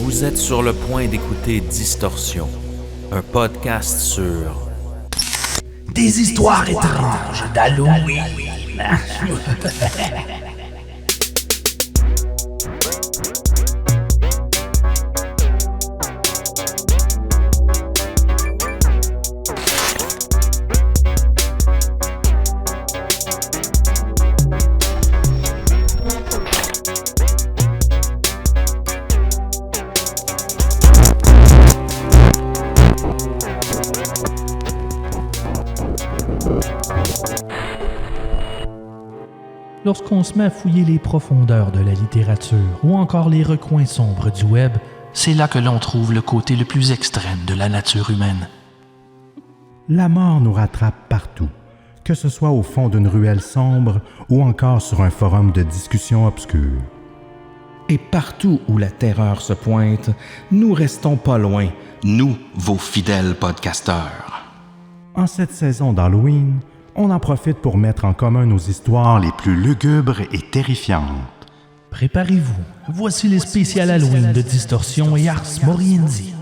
Vous êtes sur le point d'écouter Distorsion, un podcast sur des histoires étranges d'Halloween. Lorsqu'on se met à fouiller les profondeurs de la littérature ou encore les recoins sombres du web, c'est là que l'on trouve le côté le plus extrême de la nature humaine. La mort nous rattrape partout, que ce soit au fond d'une ruelle sombre ou encore sur un forum de discussion obscure. Et partout où la terreur se pointe, nous restons pas loin, nous, vos fidèles podcasteurs. En cette saison d'Halloween, on en profite pour mettre en commun nos histoires les plus lugubres et terrifiantes. Préparez-vous, voici les spéciales Halloween de Distorsion et Ars Moriendi.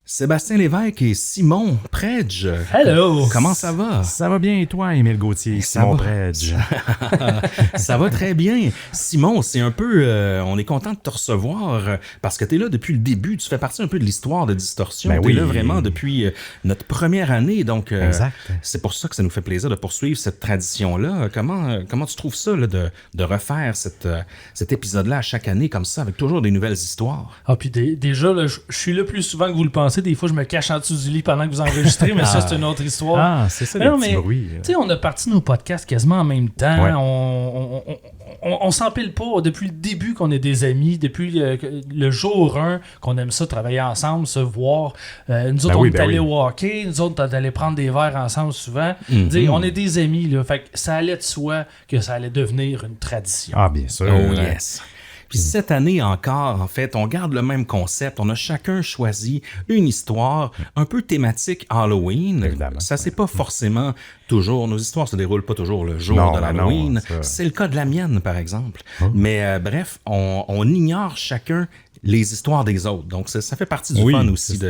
Sébastien Lévesque et Simon Predge. Hello! Comment ça va? Ça va bien et toi, Émile Gauthier, Simon Predge? Ça va très bien. Simon, c'est un peu... on est content de te recevoir parce que tu es là depuis le début. Tu fais partie un peu de l'histoire de Distorsion. Ben tu es oui. là vraiment depuis notre première année. Donc, Exact. c'est pour ça que ça nous fait plaisir de poursuivre cette tradition-là. Comment tu trouves ça là, de refaire cet épisode-là à chaque année comme ça, avec toujours des nouvelles histoires? Ah, puis déjà, là, je suis là plus souvent que vous le pensez. Des fois, je me cache en dessous du lit pendant que vous enregistrez, mais ça, c'est une autre histoire. Ah, c'est ça, les petits bruits. Tu sais, on a parti nos podcasts quasiment en même temps. Ouais. On s'empile pas depuis le début qu'on est des amis, depuis le jour 1 qu'on aime ça, travailler ensemble, se voir. Nous autres, on est allés au hockey, nous autres, on est allés prendre des verres ensemble souvent. Mm-hmm. On est des amis, là. Fait que ça allait de soi que ça allait devenir une tradition. Ah, bien sûr. Oh yes. Puis cette année encore, en fait, on garde le même concept. On a chacun choisi une histoire un peu thématique Halloween. Évidemment. Ça, c'est pas forcément toujours... Nos histoires se déroulent pas toujours le jour Non, de ben l'Halloween. non, ça. C'est le cas de la mienne, par exemple. Mais bref, on ignore chacun les histoires des autres. Donc, ça fait partie du fun aussi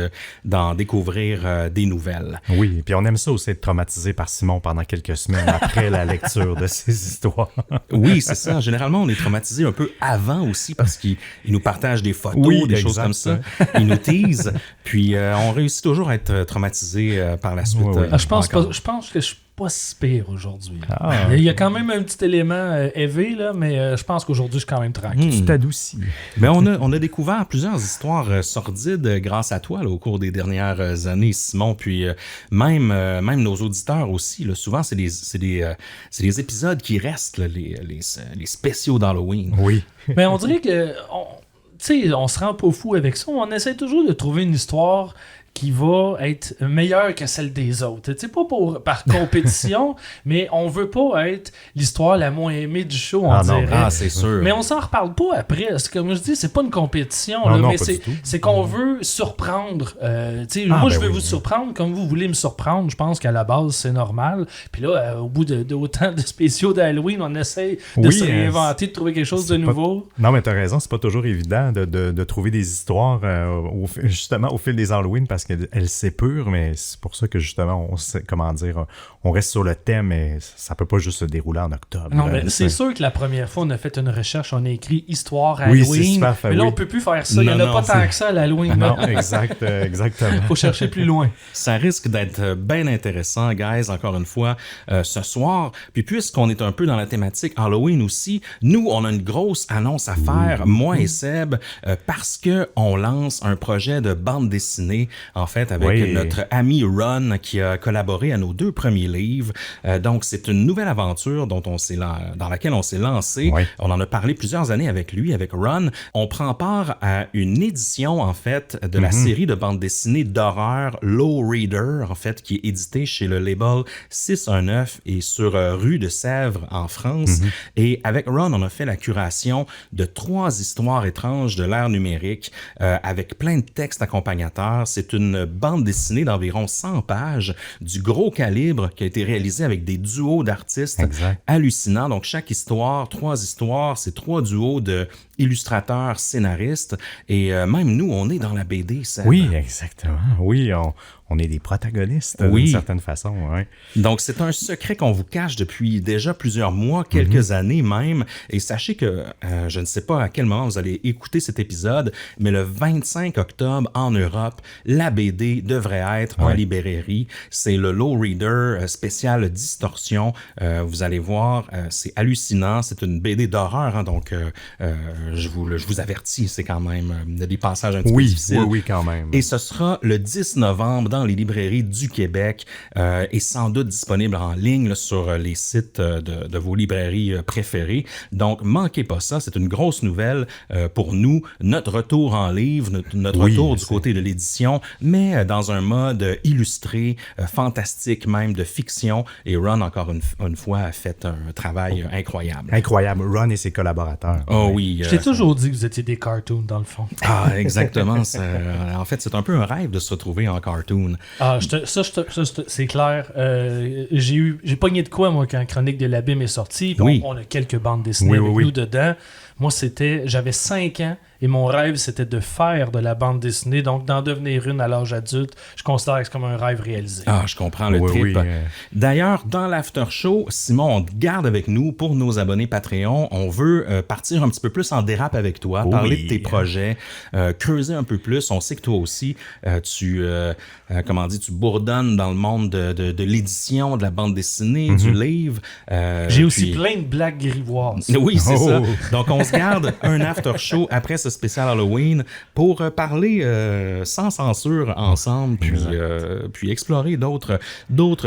d'en découvrir des nouvelles. Oui, puis on aime ça aussi être traumatisé par Simon pendant quelques semaines après la lecture de ces histoires. Oui, c'est ça. Généralement, on est traumatisé un peu avant aussi parce qu'il nous partage des photos, des choses comme ça. Il nous tease. Puis, on réussit toujours à être traumatisé par la suite. Oui. Je pense que je suis pas si pire aujourd'hui. Il y a quand même un petit élément élevé, là, mais je pense qu'aujourd'hui, je suis quand même tranquille. Tu t'adoucis. Mais on a découvert plusieurs histoires sordides grâce à toi là, au cours des dernières années, Simon. Puis même nos auditeurs aussi. Là, souvent, c'est des épisodes qui restent, là, les spéciaux d'Halloween. Oui. Mais on dirait que on se rend pas fou avec ça. On essaie toujours de trouver une histoire qui va être meilleure que celle des autres. Tu sais, pas par compétition, mais on veut pas être l'histoire la moins aimée du show, on dirait. Ah, c'est sûr. Mais on s'en reparle pas après. C'est comme je dis, c'est pas une compétition, Non, là, non, mais pas du tout. c'est qu'on veut surprendre. Moi, je veux vous surprendre comme vous voulez me surprendre. Je pense qu'à la base, c'est normal. Puis là, au bout d'autant de spéciaux d'Halloween, on essaie de se réinventer, de trouver quelque chose de nouveau. Non, mais t'as raison, c'est pas toujours évident de trouver des histoires justement au fil des Halloween parce qu'elle s'épure, mais c'est pour ça que justement, on reste sur le thème, mais ça peut pas juste se dérouler en octobre. Non, mais c'est sûr que la première fois, on a fait une recherche, on a écrit histoire Halloween. Oui, c'est super fait, mais là, on peut plus faire ça. Il y en a pas tant que ça à l'Halloween. Non, exactement. Faut chercher plus loin. Ça risque d'être bien intéressant, guys, encore une fois, ce soir. Puis puisqu'on est un peu dans la thématique Halloween aussi, nous, on a une grosse annonce à faire, moi et Seb, parce que on lance un projet de bande dessinée. en fait, avec Oui. notre ami Ron qui a collaboré à nos 2 premiers livres. Donc, c'est une nouvelle aventure dans laquelle on s'est lancé. Oui. On en a parlé plusieurs années avec lui, avec Ron. On prend part à une édition, en fait, de la série de bande dessinée d'horreur Low Reader, en fait, qui est éditée chez le label 619 et sur rue de Sèvres en France. Et avec Ron, on a fait la curation de 3 histoires étranges de l'ère numérique avec plein de textes accompagnateurs. C'est une bande dessinée d'environ 100 pages du gros calibre qui a été réalisée avec des duos d'artistes hallucinants. Donc, chaque histoire, 3 histoires, c'est 3 duos de illustrateurs, scénaristes. Et même nous, on est dans la BD. Oui, exactement. Oui, on est des protagonistes d'une certaine façon. Ouais. Donc, c'est un secret qu'on vous cache depuis déjà plusieurs mois, quelques années même. Et sachez que, je ne sais pas à quel moment vous allez écouter cet épisode, mais le 25 octobre en Europe, la BD devrait être en librairie. C'est le Low Reader spécial Distorsion. Vous allez voir, c'est hallucinant. C'est une BD d'horreur, hein, donc je vous avertis, c'est quand même des passages un petit peu difficiles. Oui, quand même. Et ce sera le 10 novembre dans les librairies du Québec et sans doute disponible en ligne là, sur les sites de vos librairies préférées. Donc, manquez pas ça. C'est une grosse nouvelle pour nous. Notre retour en livre, notre retour du côté de l'édition, mais dans un mode illustré, fantastique même, de fiction. Et Ron, encore une fois, a fait un travail incroyable. Incroyable. Ron et ses collaborateurs. Oh oui. Je t'ai toujours dit que vous étiez des cartoons, dans le fond. Ah, exactement. En fait, c'est un peu un rêve de se retrouver en cartoon. Ah, c'est clair. J'ai pogné de quoi, moi, quand Chronique de l'Abîme est sortie. On a quelques bandes dessinées avec nous dedans. Moi, j'avais 5 ans et mon rêve, c'était de faire de la bande dessinée. Donc, d'en devenir une à l'âge adulte, je considère que c'est comme un rêve réalisé. Ah, je comprends le trip. D'ailleurs, dans l'after show, Simon, on te garde avec nous pour nos abonnés Patreon. On veut partir un petit peu plus en dérape avec toi, parler de tes projets, creuser un peu plus. On sait que toi aussi, tu bourdonnes dans le monde de l'édition, de la bande dessinée, du livre. J'ai aussi plein de blagues grivoises. Oui, c'est ça. Donc, on se garde un after show après ce spécial Halloween pour parler sans censure ensemble, puis explorer d'autres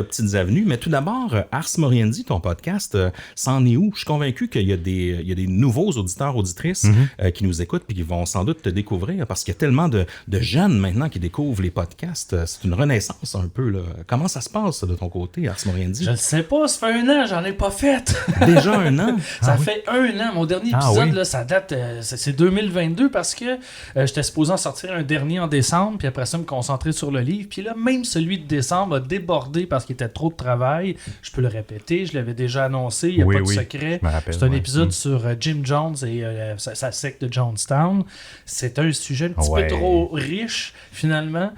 petites avenues. Mais tout d'abord, Ars Moriendi, ton podcast, c'en est où? Je suis convaincu qu'il y a des nouveaux auditeurs, auditrices qui nous écoutent puis qui vont sans doute te découvrir parce qu'il y a tellement de jeunes maintenant qui découvrent les podcasts. C'est une renaissance un peu, là. Comment ça se passe de ton côté, Ars Moriendi? Je ne sais pas, ça fait 1 an, j'en ai pas fait. Déjà 1 an? Ça fait 1 an. Mon dernier épisode, là, ça date, c'est 2022 parce que j'étais supposé en sortir un dernier en décembre, puis après ça, me concentrer sur le livre. Puis là, même celui de décembre a débordé parce qu'il était trop de travail. Je peux le répéter, je l'avais déjà annoncé, il n'y a pas de secret. C'est un épisode sur Jim Jones et sa secte de Jonestown. C'est un sujet un petit peu trop riche, finalement.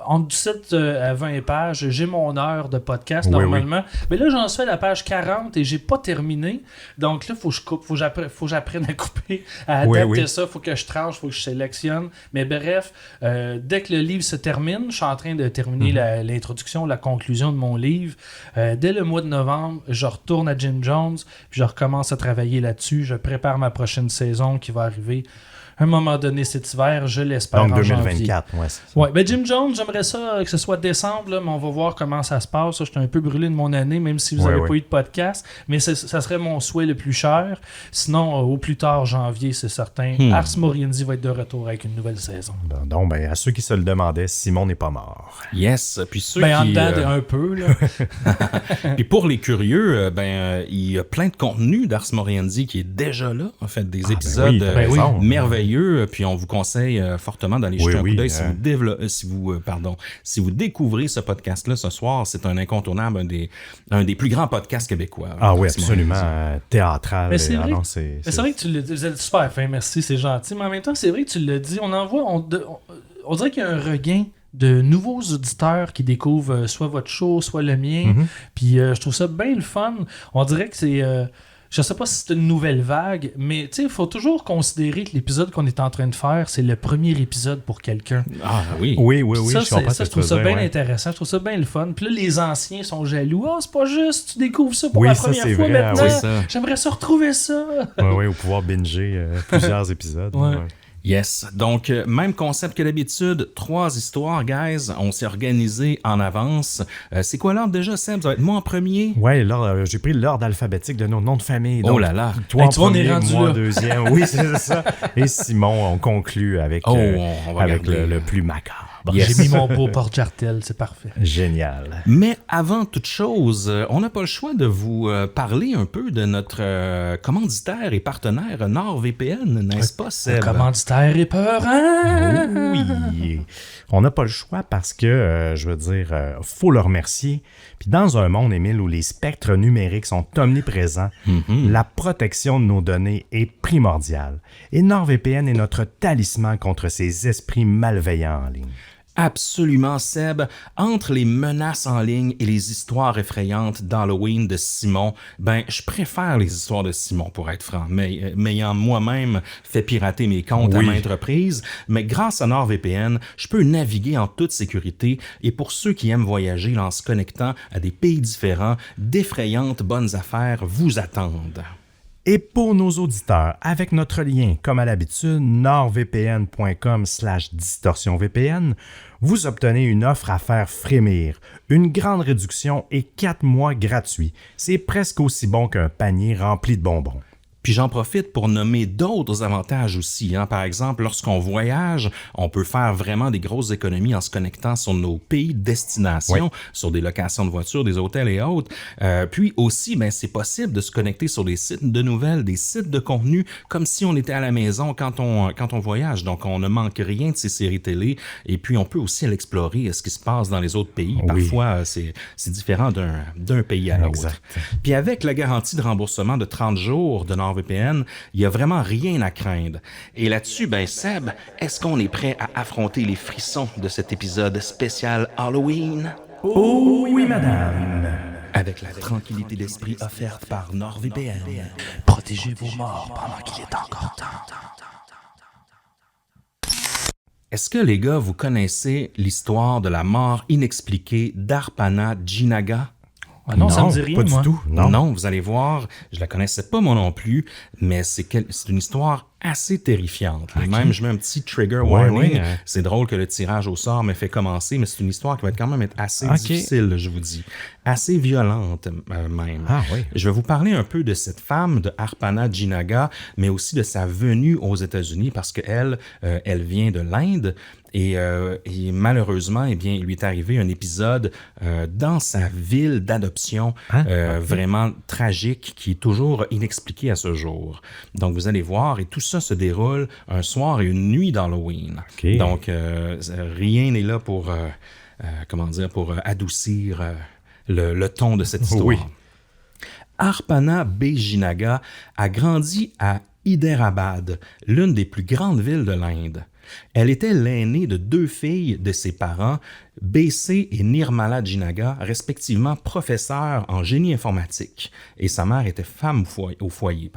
Entre 17 à 20 pages, j'ai mon heure de podcast normalement. Mais là, j'en suis à la page 40 et j'ai pas terminé. Donc là, il faut que je coupe, faut que j'apprenne à couper, à adapter ça, il faut que je tranche, il faut que je sélectionne. Mais bref, dès que le livre se termine, je suis en train de terminer l'introduction, la conclusion de mon livre. Dès le mois de novembre, je retourne à Jim Jones, puis je recommence à travailler là-dessus. Je prépare ma prochaine saison qui va arriver à un moment donné cet hiver, je l'espère. Donc en 2024, janvier. c'est ça. Ouais, ben Jim Jones, j'aimerais ça que ce soit décembre, là, mais on va voir comment ça se passe. Je suis un peu brûlé de mon année, même si vous n'avez pas eu de podcast. Mais ça serait mon souhait le plus cher. Sinon, au plus tard, janvier, c'est certain. Ars Moriendi va être de retour avec une nouvelle saison. Donc, à ceux qui se le demandaient, Simon n'est pas mort. Yes. Puis ceux en dedans, un peu, là. Puis pour les curieux, il y a plein de contenu d'Ars Moriendi qui est déjà là. En fait, des épisodes merveilleux. Puis on vous conseille fortement d'aller jeter un coup d'œil si vous découvrez ce podcast-là ce soir. C'est un incontournable, un des plus grands podcasts québécois. Ah oui, absolument. Théâtral. Mais c'est vrai que tu l'as dit. Vous êtes super fin, merci, c'est gentil. Mais en même temps, c'est vrai que tu l'as dit. On dirait qu'il y a un regain de nouveaux auditeurs qui découvrent soit votre show, soit le mien. Puis je trouve ça bien le fun. On dirait que c'est... je sais pas si c'est une nouvelle vague, mais il faut toujours considérer que l'épisode qu'on est en train de faire, c'est le premier épisode pour quelqu'un. Ah oui. Oui, ça, je trouve ça bien intéressant, je trouve ça bien le fun. Puis là, les anciens sont jaloux. C'est pas juste, tu découvres ça pour la première fois maintenant. J'aimerais ça retrouver ça. Oui, ou pouvoir binger plusieurs épisodes. Yes. Donc, même concept que d'habitude. 3 histoires, guys. On s'est organisé en avance. C'est quoi l'ordre déjà, Seb? Ça va être moi en premier? Ouais, j'ai pris l'ordre alphabétique de nos noms de famille. Oh Donc, là là. Toi Hey, en tu vois, on est premier, rendu moi là. en deuxième. Oui, c'est ça. Et Simon, on conclut avec, On va avec garder. le plus macabre. Bon, Yes. J'ai mis mon beau porte-jartel, c'est parfait. Génial. Mais avant toute chose, on n'a pas le choix de vous parler un peu de notre commanditaire et partenaire NordVPN, n'est-ce pas, Le Seb? commanditaire est peur, hein? Oui. On n'a pas le choix parce que, je veux dire, faut le remercier. Puis dans un monde, Émile, où les spectres numériques sont omniprésents, la protection de nos données est primordiale. Et NordVPN est notre talisman contre ces esprits malveillants en ligne. Absolument, Seb. Entre les menaces en ligne et les histoires effrayantes d'Halloween de Simon, je préfère les histoires de Simon, pour être franc, mais m'ayant moi-même fait pirater mes comptes à maintes reprises. Mais grâce à NordVPN, je peux naviguer en toute sécurité et pour ceux qui aiment voyager en se connectant à des pays différents, d'effrayantes bonnes affaires vous attendent. Et pour nos auditeurs, avec notre lien, comme à l'habitude, nordvpn.com/distorsionvpn, vous obtenez une offre à faire frémir, une grande réduction et 4 mois gratuits. C'est presque aussi bon qu'un panier rempli de bonbons. Puis j'en profite pour nommer d'autres avantages aussi. Par exemple, lorsqu'on voyage, on peut faire vraiment des grosses économies en se connectant sur nos pays de destination, sur des locations de voitures, des hôtels et autres. Puis aussi, c'est possible de se connecter sur des sites de nouvelles, des sites de contenu, comme si on était à la maison quand on voyage. Donc, on ne manque rien de ces séries télé. Et puis, on peut aussi aller explorer ce qui se passe dans les autres pays. Oui. Parfois, c'est différent d'un pays à l'autre. Exact. Puis avec la garantie de remboursement de 30 jours de NordVPN, il n'y a vraiment rien à craindre. Et là-dessus, Seb, est-ce qu'on est prêt à affronter les frissons de cet épisode spécial Halloween? Oh oui, madame. Avec la tranquillité d'esprit offerte par NordVPN. Protégez vos morts pendant qu'il est encore temps. Est-ce que, les gars, vous connaissez l'histoire de la mort inexpliquée d'Arpana Jinaga? Ah non, ça me dit rien, pas moi. du tout. Non, vous allez voir, je la connaissais pas moi non plus, mais c'est une histoire assez terrifiante. Et même, je mets un petit trigger warning. ouais. C'est drôle que le tirage au sort m'ait fait commencer, mais c'est une histoire qui va quand même être assez difficile, je vous dis. Assez violente, même. Ah oui. Je vais vous parler un peu de cette femme, de Arpana Jinaga, mais aussi de sa venue aux États-Unis, parce qu'elle, elle vient de l'Inde. Et malheureusement, il lui est arrivé un épisode dans sa ville d'adoption vraiment tragique qui est toujours inexpliqué à ce jour. Donc, vous allez voir, et tout ça se déroule un soir et une nuit d'Halloween. Okay. Donc, rien n'est là pour, pour adoucir le ton de cette histoire. Oui. Arpana Bejinaga a grandi à Hyderabad, l'une des plus grandes villes de l'Inde. Elle était l'aînée de 2 filles de ses parents, B.C. et Nirmala Jinaga, respectivement professeurs en génie informatique, et sa mère était femme au foyer.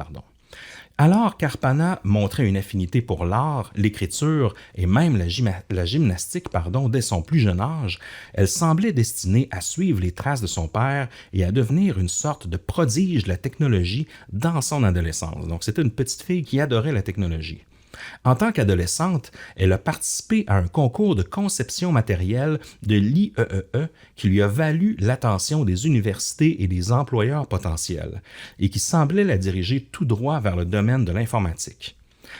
Alors qu'Arpana montrait une affinité pour l'art, l'écriture et même la gymnastique dès son plus jeune âge, elle semblait destinée à suivre les traces de son père et à devenir une sorte de prodige de la technologie dans son adolescence. Donc c'était une petite fille qui adorait la technologie. En tant qu'adolescente, elle a participé à un concours de conception matérielle de l'IEEE qui lui a valu l'attention des universités et des employeurs potentiels et qui semblait la diriger tout droit vers le domaine de l'informatique.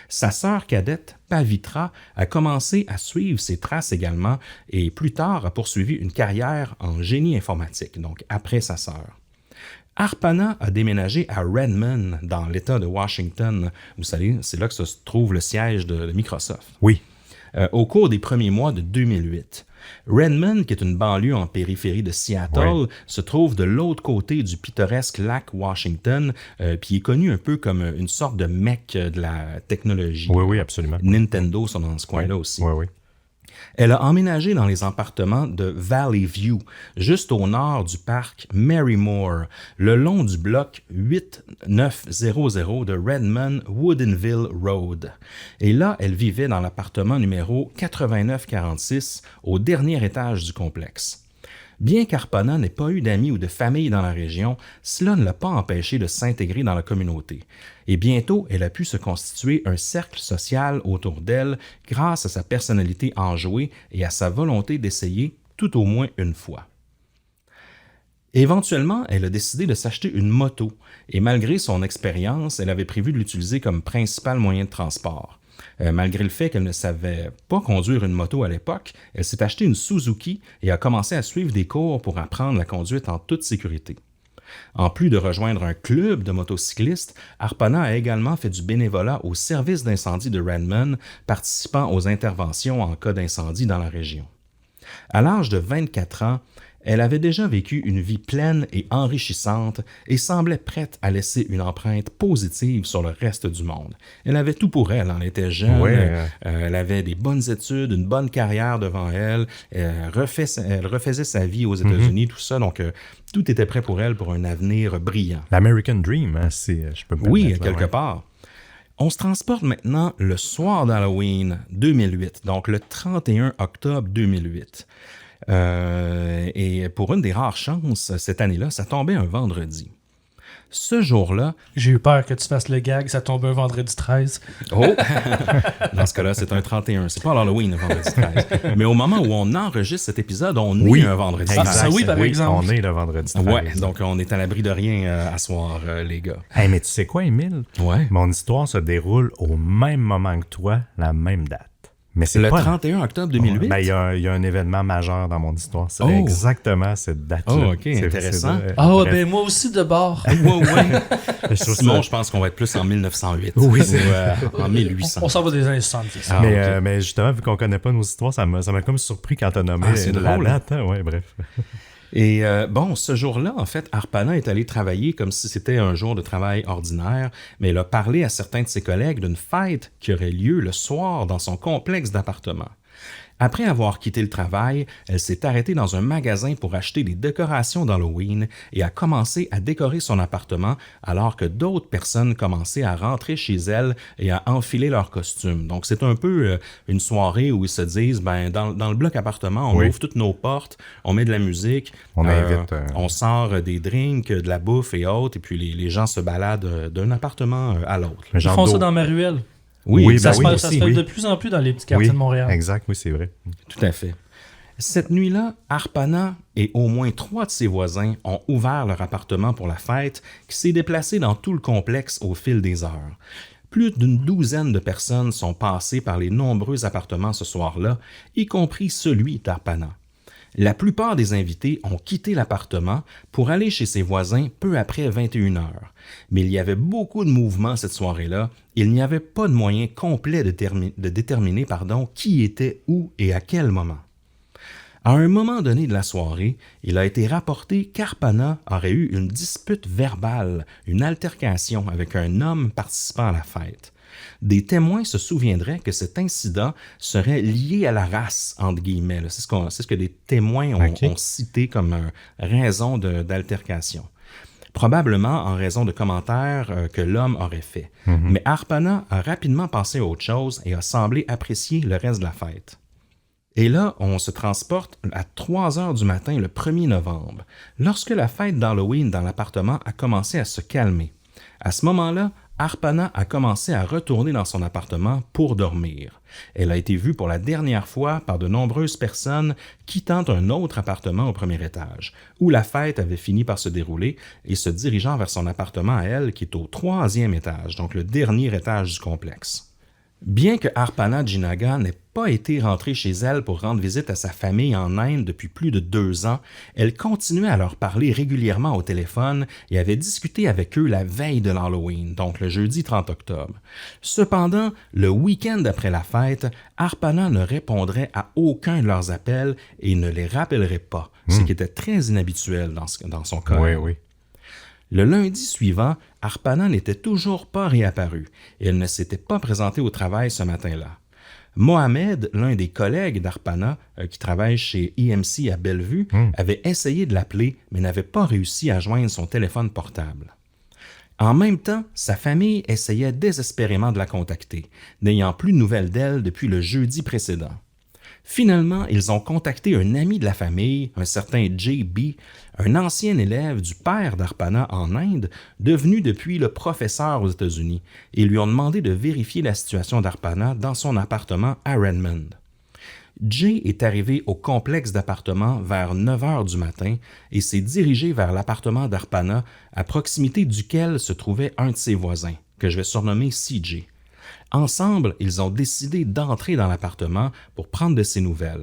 Sa sœur cadette, Pavitra, a commencé à suivre ses traces également et plus tard a poursuivi une carrière en génie informatique, donc après sa sœur. Arpana a déménagé à Redmond, dans l'État de Washington. Vous savez, c'est là que se trouve le siège de Microsoft. Oui. Au cours des premiers mois de 2008. Redmond, qui est une banlieue en périphérie de Seattle, se trouve de l'autre côté du pittoresque lac Washington, puis est connu un peu comme une sorte de mecque de la technologie. Oui, absolument. Nintendo sont dans ce coin-là aussi. Oui. Elle a emménagé dans les appartements de Valley View, juste au nord du parc Marymoor, le long du bloc 8900 de Redmond Woodinville Road. Et là, elle vivait dans l'appartement numéro 8946, au dernier étage du complexe. Bien qu'Arpana n'ait pas eu d'amis ou de famille dans la région, cela ne l'a pas empêché de s'intégrer dans la communauté. Et bientôt, elle a pu se constituer un cercle social autour d'elle grâce à sa personnalité enjouée et à sa volonté d'essayer tout au moins une fois. Éventuellement, elle a décidé de s'acheter une moto et malgré son expérience, elle avait prévu de l'utiliser comme principal moyen de transport. Malgré le fait qu'elle ne savait pas conduire une moto à l'époque, elle s'est acheté une Suzuki et a commencé à suivre des cours pour apprendre la conduite en toute sécurité. En plus de rejoindre un club de motocyclistes, Arpana a également fait du bénévolat au service d'incendie de Redmond, participant aux interventions en cas d'incendie dans la région. À l'âge de 24 ans, elle avait déjà vécu une vie pleine et enrichissante et semblait prête à laisser une empreinte positive sur le reste du monde. Elle avait tout pour elle, elle était jeune, elle avait des bonnes études, une bonne carrière devant elle, elle refaisait sa vie aux États-Unis, tout ça, donc tout était prêt pour elle pour un avenir brillant. L'American Dream, hein, si je peux me permettre. Oui, quelque part. On se transporte maintenant le soir d'Halloween 2008, donc le 31 octobre 2008. Et pour une des rares chances, cette année-là, ça tombait un vendredi. Ce jour-là... J'ai eu peur que tu fasses le gag, ça tombe un vendredi 13. Oh! Dans ce cas-là, c'est un 31. C'est pas l'Halloween, le vendredi 13. Mais au moment où on enregistre cet épisode, on est un vendredi 13. Ça, oui, par exemple. On est le vendredi 13. Ouais, donc on est à l'abri de rien à soir, les gars. Hey, mais tu sais quoi, Émile? Ouais. Mon histoire se déroule au même moment que toi, la même date. Mais c'est le pas 31 octobre 2008? Ben, il y a un événement majeur dans mon histoire. C'est exactement cette date-là. Oh, OK, intéressant. Ben moi aussi de bord. Ouais. Simon, je pense qu'on va être plus en 1908. Oui, ou en 1800. On s'en va des années 70. Mais justement, vu qu'on connaît pas nos histoires, ça m'a comme surpris quand t'as nommé la date. Hein? Ouais, bref. Et ce jour-là, en fait, Arpana est allé travailler comme si c'était un jour de travail ordinaire, mais elle a parlé à certains de ses collègues d'une fête qui aurait lieu le soir dans son complexe d'appartements. Après avoir quitté le travail, elle s'est arrêtée dans un magasin pour acheter des décorations d'Halloween et a commencé à décorer son appartement alors que d'autres personnes commençaient à rentrer chez elle et à enfiler leurs costumes. Donc, c'est un peu une soirée où ils se disent, dans le bloc appartement, on ouvre toutes nos portes, on met de la musique, on sort des drinks, de la bouffe et autres, et puis les gens se baladent d'un appartement à l'autre. Ils font ça dans ma ruelle. Oui, ça se fait de plus en plus dans les petits quartiers de Montréal. Exact, oui, c'est vrai. Tout à fait. Cette nuit-là, Arpana et au moins 3 de ses voisins ont ouvert leur appartement pour la fête qui s'est déplacée dans tout le complexe au fil des heures. Plus d'une douzaine de personnes sont passées par les nombreux appartements ce soir-là, y compris celui d'Arpana. La plupart des invités ont quitté l'appartement pour aller chez ses voisins peu après 21 heures. Mais il y avait beaucoup de mouvements cette soirée-là. Il n'y avait pas de moyen complet de déterminer qui était où et à quel moment. À un moment donné de la soirée, il a été rapporté qu'Arpana aurait eu une dispute verbale, une altercation avec un homme participant à la fête. Des témoins se souviendraient que cet incident serait lié à la race, entre guillemets. C'est ce que des témoins ont cité comme raison d'altercation. Probablement en raison de commentaires que l'homme aurait fait. Mais Arpana a rapidement passé à autre chose et a semblé apprécier le reste de la fête. Et là, on se transporte à 3 heures du matin le 1er novembre, lorsque la fête d'Halloween dans l'appartement a commencé à se calmer. À ce moment-là, Arpana a commencé à retourner dans son appartement pour dormir. Elle a été vue pour la dernière fois par de nombreuses personnes quittant un autre appartement au premier étage, où la fête avait fini par se dérouler, et se dirigeant vers son appartement à elle qui est au 3e étage, donc le dernier étage du complexe. Bien que Arpana Jinaga n'ait pas été rentrée chez elle pour rendre visite à sa famille en Inde depuis plus de 2 ans, elle continuait à leur parler régulièrement au téléphone et avait discuté avec eux la veille de l'Halloween, donc le jeudi 30 octobre. Cependant, le week-end après la fête, Arpana ne répondrait à aucun de leurs appels et ne les rappellerait pas, ce qui était très inhabituel dans son cas. Oui. Le lundi suivant, Arpana n'était toujours pas réapparue et elle ne s'était pas présentée au travail ce matin-là. Mohamed, l'un des collègues d'Arpana qui travaille chez EMC à Bellevue, avait essayé de l'appeler mais n'avait pas réussi à joindre son téléphone portable. En même temps, sa famille essayait désespérément de la contacter, n'ayant plus de nouvelles d'elle depuis le jeudi précédent. Finalement, ils ont contacté un ami de la famille, un certain J.B., un ancien élève du père d'Arpana en Inde, devenu depuis le professeur aux États-Unis, et lui ont demandé de vérifier la situation d'Arpana dans son appartement à Redmond. Jay est arrivé au complexe d'appartements vers 9 heures du matin et s'est dirigé vers l'appartement d'Arpana, à proximité duquel se trouvait un de ses voisins, que je vais surnommer CJ. Ensemble, ils ont décidé d'entrer dans l'appartement pour prendre de ses nouvelles.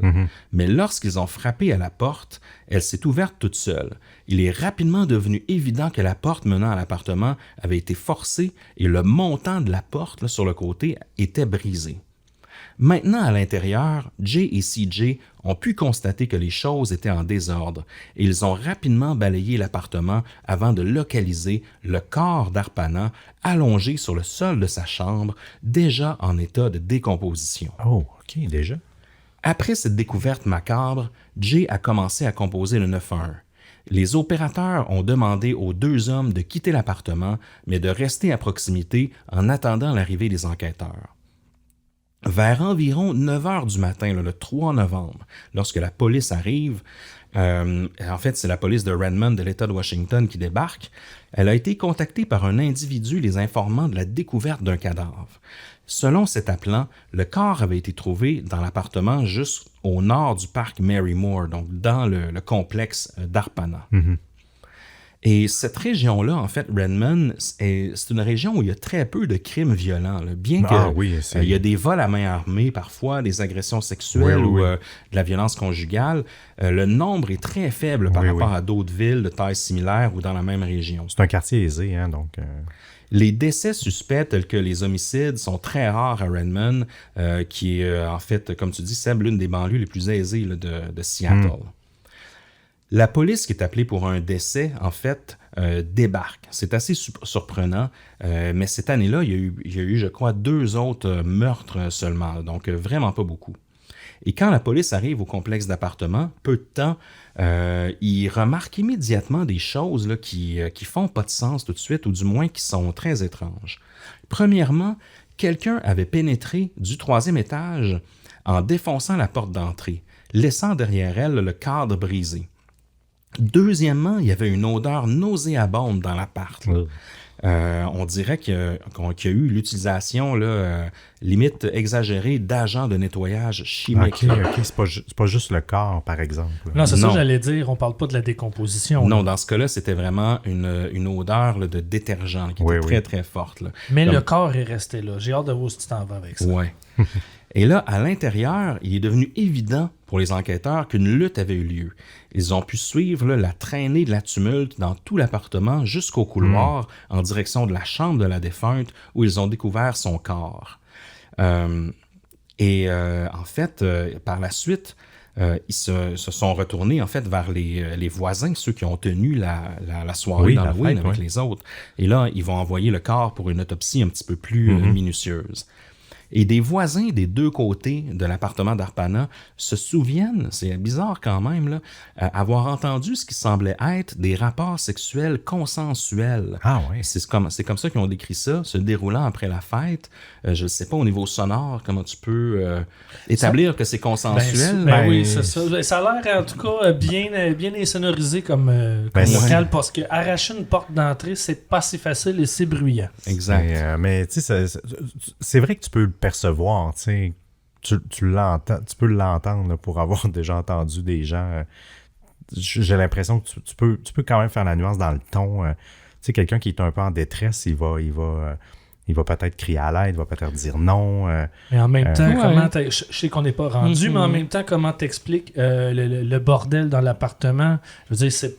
Mais lorsqu'ils ont frappé à la porte, elle s'est ouverte toute seule. Il est rapidement devenu évident que la porte menant à l'appartement avait été forcée et le montant de la porte là, sur le côté était brisé. Maintenant, à l'intérieur, Jay et CJ ont pu constater que les choses étaient en désordre et ils ont rapidement balayé l'appartement avant de localiser le corps d'Arpana allongé sur le sol de sa chambre, déjà en état de décomposition. Oh, OK, déjà. Après cette découverte macabre, Jay a commencé à composer le 911. Les opérateurs ont demandé aux 2 hommes de quitter l'appartement, mais de rester à proximité en attendant l'arrivée des enquêteurs. Vers environ 9 heures du matin, le 3 novembre, lorsque la police arrive, en fait, c'est la police de Redmond de l'État de Washington qui débarque, elle a été contactée par un individu les informant de la découverte d'un cadavre. Selon cet appelant, le corps avait été trouvé dans l'appartement juste au nord du parc Mary Moore, donc dans le complexe d'Arpana. Et cette région-là, en fait, Redmond, c'est une région où il y a très peu de crimes violents. Là. Bien que il y a des vols à main armée parfois, des agressions sexuelles ou de la violence conjugale, le nombre est très faible par rapport à d'autres villes de taille similaire ou dans la même région. C'est un quartier aisé, hein, donc... Les décès suspects tels que les homicides sont très rares à Redmond, qui est, en fait, comme tu dis, Seb, l'une des banlieues les plus aisées là, de Seattle. La police qui est appelée pour un décès, en fait, débarque. C'est assez surprenant, mais cette année-là, il y a eu, je crois, 2 autres meurtres seulement, donc vraiment pas beaucoup. Et quand la police arrive au complexe d'appartements, peu de temps, ils remarquent immédiatement des choses là, qui font pas de sens tout de suite, ou du moins qui sont très étranges. Premièrement, quelqu'un avait pénétré du 3e étage en défonçant la porte d'entrée, laissant derrière elle le cadre brisé. Deuxièmement, il y avait une odeur nauséabonde dans l'appart. On dirait qu'il y a eu l'utilisation limite exagérée d'agents de nettoyage chimiques. OK. C'est pas juste le corps, par exemple. Non, c'est ça que j'allais dire. On parle pas de la décomposition. Non, dans ce cas-là, c'était vraiment une odeur là, de détergent qui était très, très forte. Là. Mais le corps est resté là. J'ai hâte de voir si tu t'en vas avec ça. Oui. Et là, à l'intérieur, il est devenu évident pour les enquêteurs qu'une lutte avait eu lieu. Ils ont pu suivre la traînée de la tumulte dans tout l'appartement jusqu'au couloir en direction de la chambre de la défunte où ils ont découvert son corps. En fait, par la suite, ils se sont retournés en fait vers les voisins, ceux qui ont tenu la soirée d'Halloween avec les autres. Et là, ils vont envoyer le corps pour une autopsie un petit peu plus minutieuse. Et des voisins des 2 côtés de l'appartement d'Arpana se souviennent, c'est bizarre quand même, là, avoir entendu ce qui semblait être des rapports sexuels consensuels. Ah ouais. C'est comme ça qu'ils ont décrit ça, se déroulant après la fête. Je ne sais pas au niveau sonore comment tu peux établir que c'est consensuel. Oui, c'est ça. Ça a l'air en tout cas bien insonorisé comme local, parce que arracher une porte d'entrée, c'est pas si facile et c'est bruyant. Exact. Mais tu sais, c'est vrai que tu peux le percevoir, tu sais. Tu l'entends, tu peux l'entendre là, pour avoir déjà entendu des gens. J'ai l'impression que tu peux quand même faire la nuance dans le ton. Tu sais, quelqu'un qui est un peu en détresse, il va peut-être crier à l'aide, il va peut-être dire non. Mais en même temps, je sais qu'on n'est pas rendu, mais en même temps, comment t'expliques le bordel dans l'appartement? Je veux dire, c'est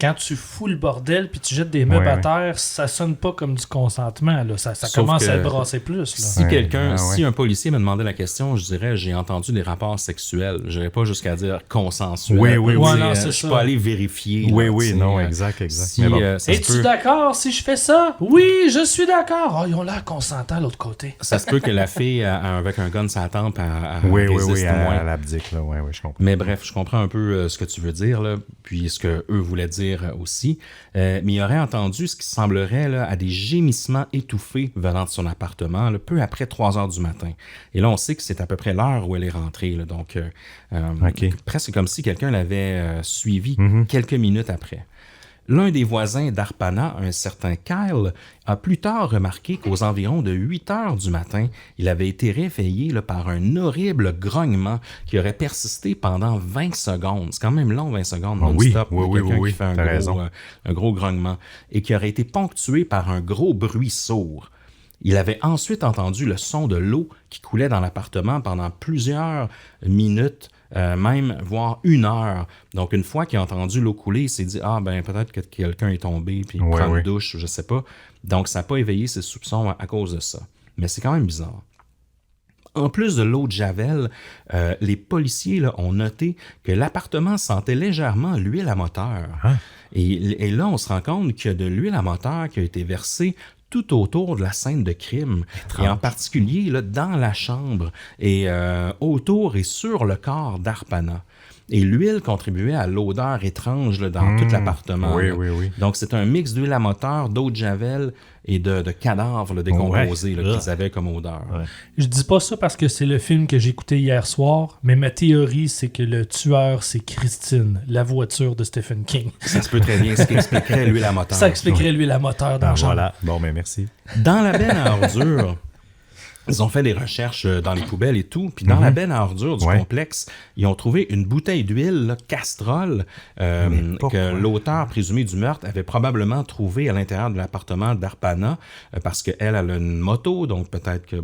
quand tu fous le bordel puis tu jettes des meubles à terre, ça sonne pas comme du consentement. Là. Ça commence à brasser plus. Là. Si un policier me demandait la question, je dirais j'ai entendu des rapports sexuels. Je n'irais pas jusqu'à dire consensuel. Je suis pas allé vérifier. Exact. Si, es-tu d'accord si je fais ça? Oui, je suis d'accord. Oh, ils ont l'air consentants de l'autre côté. Ça se peut que la fille avec un gun sur la tempe à l'abdique. Oui, je comprends. Mais bref, je comprends un peu ce que tu veux dire, là, puis ce qu'eux voulaient dire dire aussi. Mais il aurait entendu ce qui semblerait là, à des gémissements étouffés venant de son appartement, là, peu après 3 heures du matin. Et là, on sait que c'est à peu près l'heure où elle est rentrée. Là, donc, presque comme si quelqu'un l'avait suivi quelques minutes après. L'un des voisins d'Arpana, un certain Kyle, a plus tard remarqué qu'aux environs de 8 heures du matin, il avait été réveillé là, par un horrible grognement qui aurait persisté pendant 20 secondes. C'est quand même long, 20 secondes non-stop. Oui, qui fait un gros grognement. Et qui aurait été ponctué par un gros bruit sourd. Il avait ensuite entendu le son de l'eau qui coulait dans l'appartement pendant plusieurs minutes, même voire 1 heure. Donc, une fois qu'il a entendu l'eau couler, il s'est dit « Ah, ben peut-être que quelqu'un est tombé, puis il prend une douche, je sais pas. » Donc, ça n'a pas éveillé ses soupçons à cause de ça. Mais c'est quand même bizarre. En plus de l'eau de Javel, les policiers là, ont noté que l'appartement sentait légèrement l'huile à moteur. Hein? Et là, on se rend compte qu'il y a de l'huile à moteur qui a été versée tout autour de la scène de crime, et en particulier là, dans la chambre, et autour et sur le corps d'Arpana. Et l'huile contribuait à l'odeur étrange là, dans tout l'appartement. Oui. Donc, c'est un mix d'huile à moteur, d'eau de Javel et de cadavres là, décomposés là, qu'ils avaient comme odeur. Ouais. Je dis pas ça parce que c'est le film que j'ai écouté hier soir, mais ma théorie, c'est que le tueur, c'est Christine, la voiture de Stephen King. Ça se peut très bien, ce qui expliquerait l'huile à moteur. Ça expliquerait l'huile à moteur dans le genre. Voilà. Bon, mais merci. Dans la benne à ordures, ils ont fait des recherches dans les poubelles et tout. Puis dans la benne à ordures du complexe, ils ont trouvé une bouteille d'huile là, Castrol que l'auteur présumé du meurtre avait probablement trouvé à l'intérieur de l'appartement d'Arpana parce qu'elle a une moto, donc peut-être que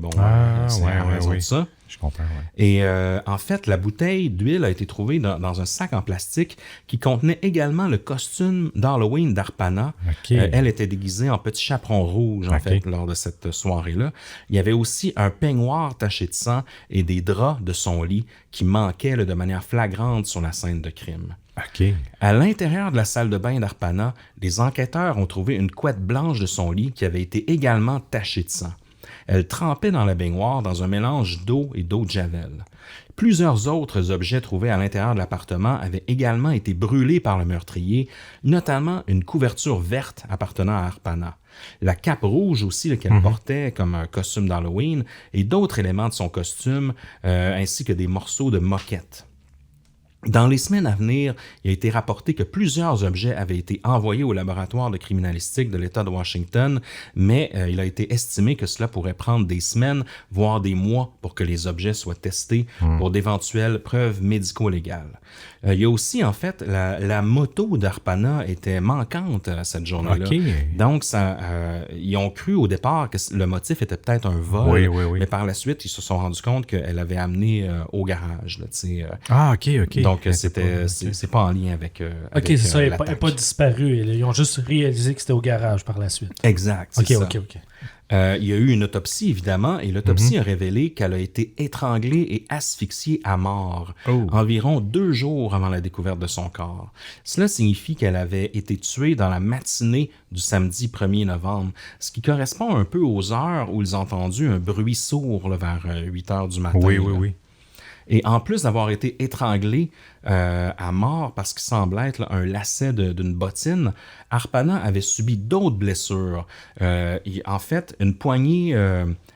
c'est en raison de ça. Je comprends, Et en fait, la bouteille d'huile a été trouvée dans un sac en plastique qui contenait également le costume d'Halloween d'Arpana. Elle était déguisée en petit chaperon rouge, en fait, lors de cette soirée-là. Il y avait aussi un peignoir taché de sang et des draps de son lit qui manquaient là, de manière flagrante sur la scène de crime. À l'intérieur de la salle de bain d'Arpana, les enquêteurs ont trouvé une couette blanche de son lit qui avait été également tachée de sang. Elle trempait dans la baignoire dans un mélange d'eau et d'eau de Javel. Plusieurs autres objets trouvés à l'intérieur de l'appartement avaient également été brûlés par le meurtrier, notamment une couverture verte appartenant à Arpana. La cape rouge aussi qu'elle portait comme un costume d'Halloween et d'autres éléments de son costume, ainsi que des morceaux de moquette. Dans les semaines à venir, il a été rapporté que plusieurs objets avaient été envoyés au laboratoire de criminalistique de l'État de Washington, mais il a été estimé que cela pourrait prendre des semaines, voire des mois, pour que les objets soient testés pour d'éventuelles preuves médico-légales. Il y a aussi, en fait, la moto d'Arpana était manquante cette journée-là. Donc, ils ont cru au départ que le motif était peut-être un vol, mais par la suite, ils se sont rendus compte qu'elle avait amené au garage. Là, Donc, c'est pas en lien avec c'est ça, elle n'est pas disparue. Ils ont juste réalisé que c'était au garage par la suite. Exact, c'est ça. Il y a eu une autopsie, évidemment, et l'autopsie a révélé qu'elle a été étranglée et asphyxiée à mort environ 2 jours avant la découverte de son corps. Cela signifie qu'elle avait été tuée dans la matinée du samedi 1er novembre, ce qui correspond un peu aux heures où ils ont entendu un bruit sourd là, vers 8 heures du matin. Oui. Et en plus d'avoir été étranglé à mort parce qu'il semble être là, un lacet d'une bottine, Arpana avait subi d'autres blessures. En fait, une poignée,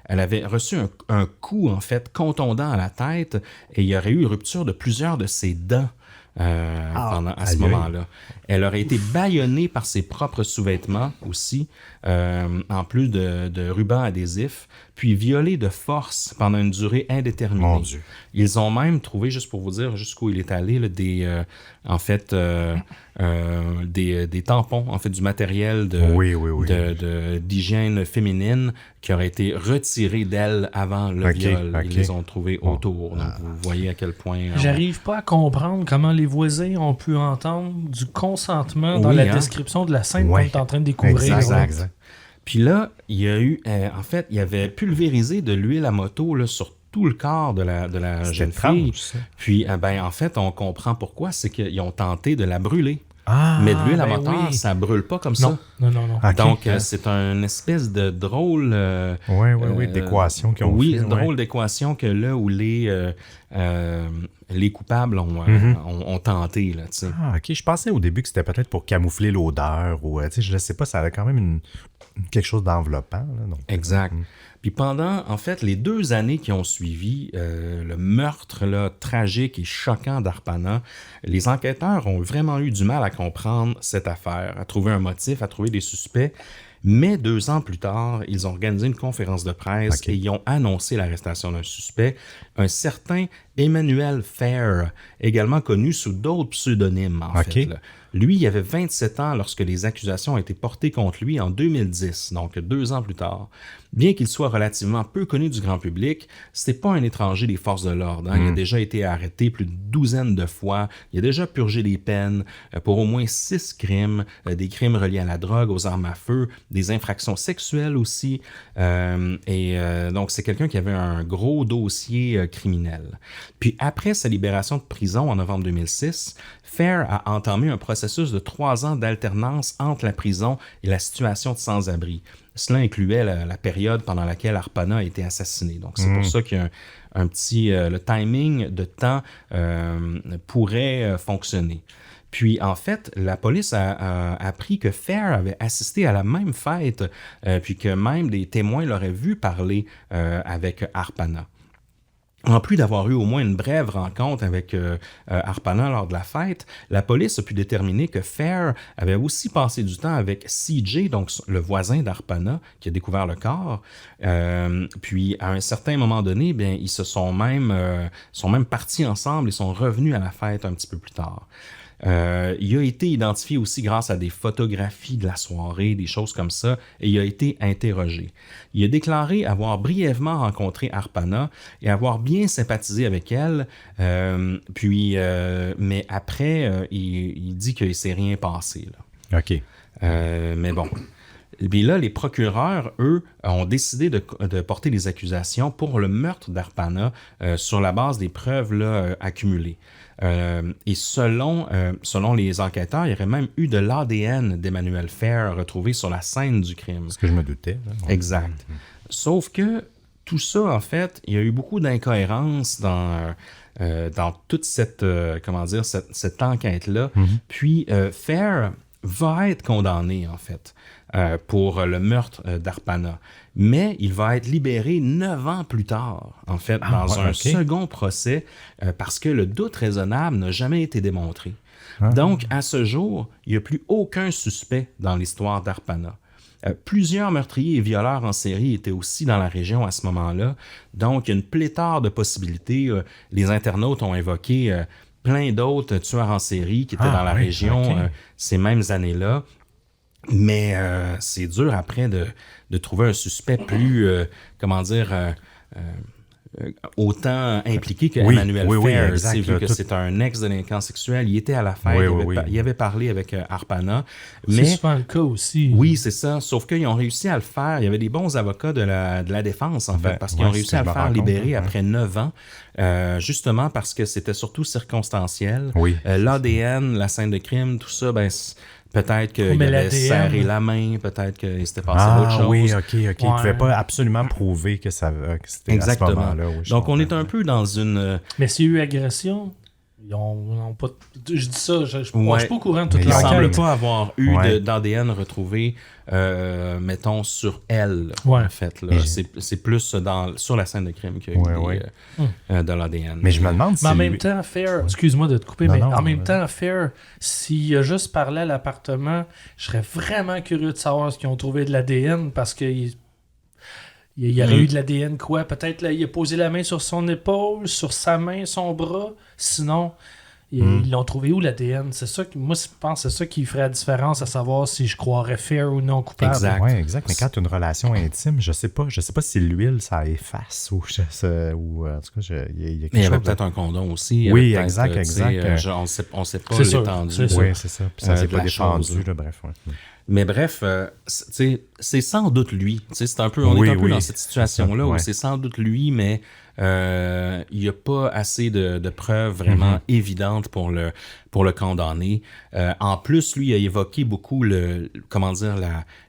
elle avait reçu un coup en fait contondant à la tête et il y aurait eu rupture de plusieurs de ses dents. À ce moment-là. Elle aurait été bâillonnée par ses propres sous-vêtements aussi, en plus de rubans adhésifs, puis violée de force pendant une durée indéterminée. Mon Dieu. Ils ont même trouvé, juste pour vous dire jusqu'où il est allé, là, des tampons, en fait, du matériel d'hygiène féminine qui aurait été retiré d'elle avant le viol. Ils les ont trouvés autour. Donc, vous voyez à quel point... J'arrive pas à comprendre comment les voisins ont pu entendre du consentement dans la description de la scène qu'on est en train de découvrir. Exact. Puis là, il y a eu... en fait, il y avait pulvérisé de l'huile à moto là, sur tout le corps de la jeune fille. Puis, en fait, on comprend pourquoi. C'est qu'ils ont tenté de la brûler. Mais de l'huile à moteur, ça brûle pas comme ça. Non. Donc, c'est une espèce de drôle... d'équation qu'ils ont fait. Drôle d'équation que là où les les coupables ont tenté, là, tu sais. Ah, OK. Je pensais au début que c'était peut-être pour camoufler l'odeur ou, tu sais, je ne sais pas, ça avait quand même quelque chose d'enveloppant. Là, donc. Exact. Puis pendant, en fait, les 2 années qui ont suivi le meurtre là, tragique et choquant d'Arpana, les enquêteurs ont vraiment eu du mal à comprendre cette affaire, à trouver un motif, à trouver des suspects. Mais 2 ans plus tard, ils ont organisé une conférence de presse et ils ont annoncé l'arrestation d'un suspect, un certain Emmanuel Fair, également connu sous d'autres pseudonymes, en fait. Là. Lui, il avait 27 ans lorsque les accusations ont été portées contre lui en 2010, donc 2 ans plus tard. Bien qu'il soit relativement peu connu du grand public, c'était pas un étranger des forces de l'ordre. Hein. Il a déjà été arrêté plus de 12 de fois. Il a déjà purgé des peines pour au moins 6 crimes, des crimes reliés à la drogue, aux armes à feu, des infractions sexuelles aussi. Donc, c'est quelqu'un qui avait un gros dossier criminel. Puis après sa libération de prison en novembre 2006, Fair a entamé un processus de 3 ans d'alternance entre la prison et la situation de sans-abri. Cela incluait la période pendant laquelle Arpana a été assassiné. Donc, c'est pour ça qu'il y a un petit... le timing de temps pourrait fonctionner. Puis, en fait, la police a appris que Fair avait assisté à la même fête, puis que même des témoins l'auraient vu parler avec Arpana. En plus d'avoir eu au moins une brève rencontre avec Arpana lors de la fête, la police a pu déterminer que Fair avait aussi passé du temps avec CJ, donc le voisin d'Arpana, qui a découvert le corps. Puis, à un certain moment donné, bien, ils sont même partis ensemble et sont revenus à la fête un petit peu plus tard. Il a été identifié aussi grâce à des photographies de la soirée, des choses comme ça, et il a été interrogé. Il a déclaré avoir brièvement rencontré Arpana et avoir bien sympathisé avec elle, mais après, il dit qu'il ne s'est rien passé. Là. OK. Mais bon... Puis là, les procureurs, eux, ont décidé de porter des accusations pour le meurtre d'Arpana sur la base des preuves là, accumulées. Et selon les enquêteurs, il y aurait même eu de l'ADN d'Emmanuel Fair retrouvé sur la scène du crime. Ce que je me doutais. Là. Exact. Sauf que tout ça, en fait, il y a eu beaucoup d'incohérences dans toute cette enquête-là. Puis Fair va être condamné, en fait, pour le meurtre d'Arpana. Mais il va être libéré 9 ans plus tard, en fait, dans un second procès, parce que le doute raisonnable n'a jamais été démontré. Donc, à ce jour, il n'y a plus aucun suspect dans l'histoire d'Arpana. Plusieurs meurtriers et violeurs en série étaient aussi dans la région à ce moment-là. Donc, il y a une pléthore de possibilités. Les internautes ont évoqué plein d'autres tueurs en série qui étaient dans la région ces mêmes années-là. Mais c'est dur après de trouver un suspect plus, autant impliqué que Emmanuel Fair. Exact, vu que c'est un ex-délinquant sexuel, il était à la fête, il avait parlé avec Arpana. Mais, c'est souvent le cas aussi. Oui, c'est ça. Sauf qu'ils ont réussi à le faire. Il y avait des bons avocats de la défense, en fait, parce qu'ils ont réussi à le faire libérer après 9 ans. Justement parce que c'était surtout circonstanciel. L'ADN, la scène de crime, tout ça, peut-être qu'il avait serré la main, peut-être qu'il s'était passé d'autres choses. Oui, OK. Il ne pouvait pas absolument prouver que c'était à ce moment-là. Oui, donc, on est un peu dans une... Mais s'il y a eu agression, ils n'ont pas... Je dis ça, je ne suis pas au courant de toute l'enquête. Il ne semble l'enquête. pas avoir eu d'ADN retrouvé, mettons, sur elle, en fait. Là. C'est plus sur la scène de crime qu'il y a eu de l'ADN. Mais je me demande si... Mais en même temps, Fair, excuse-moi de te couper, en même temps, Fair, s'il a juste parlé à l'appartement, je serais vraiment curieux de savoir ce qu'ils ont trouvé de l'ADN, parce que il y aurait eu de l'ADN quoi? Peut-être là, il a posé la main sur son épaule, sur sa main, son bras. Sinon, ils l'ont trouvé où l'ADN? C'est ça que moi, je pense que c'est ça qui ferait la différence à savoir si je croirais Fair ou non coupable. Exact. Oui, exact. Mais quand tu as une relation intime, je sais pas si l'huile, ça efface ou en tout cas, il y a quelque chose. Il y avait peut-être un condom aussi. Oui, exact. On ne sait pas l'étendue. Oui, c'est ça. Puis ça s'est pas défendu, là, bref. Mais bref, c'est sans doute lui. C'est un peu, on est un peu dans cette situation-là où c'est sans doute lui, mais il n'y a pas assez de preuves vraiment évidentes pour le condamner. En plus, lui a évoqué beaucoup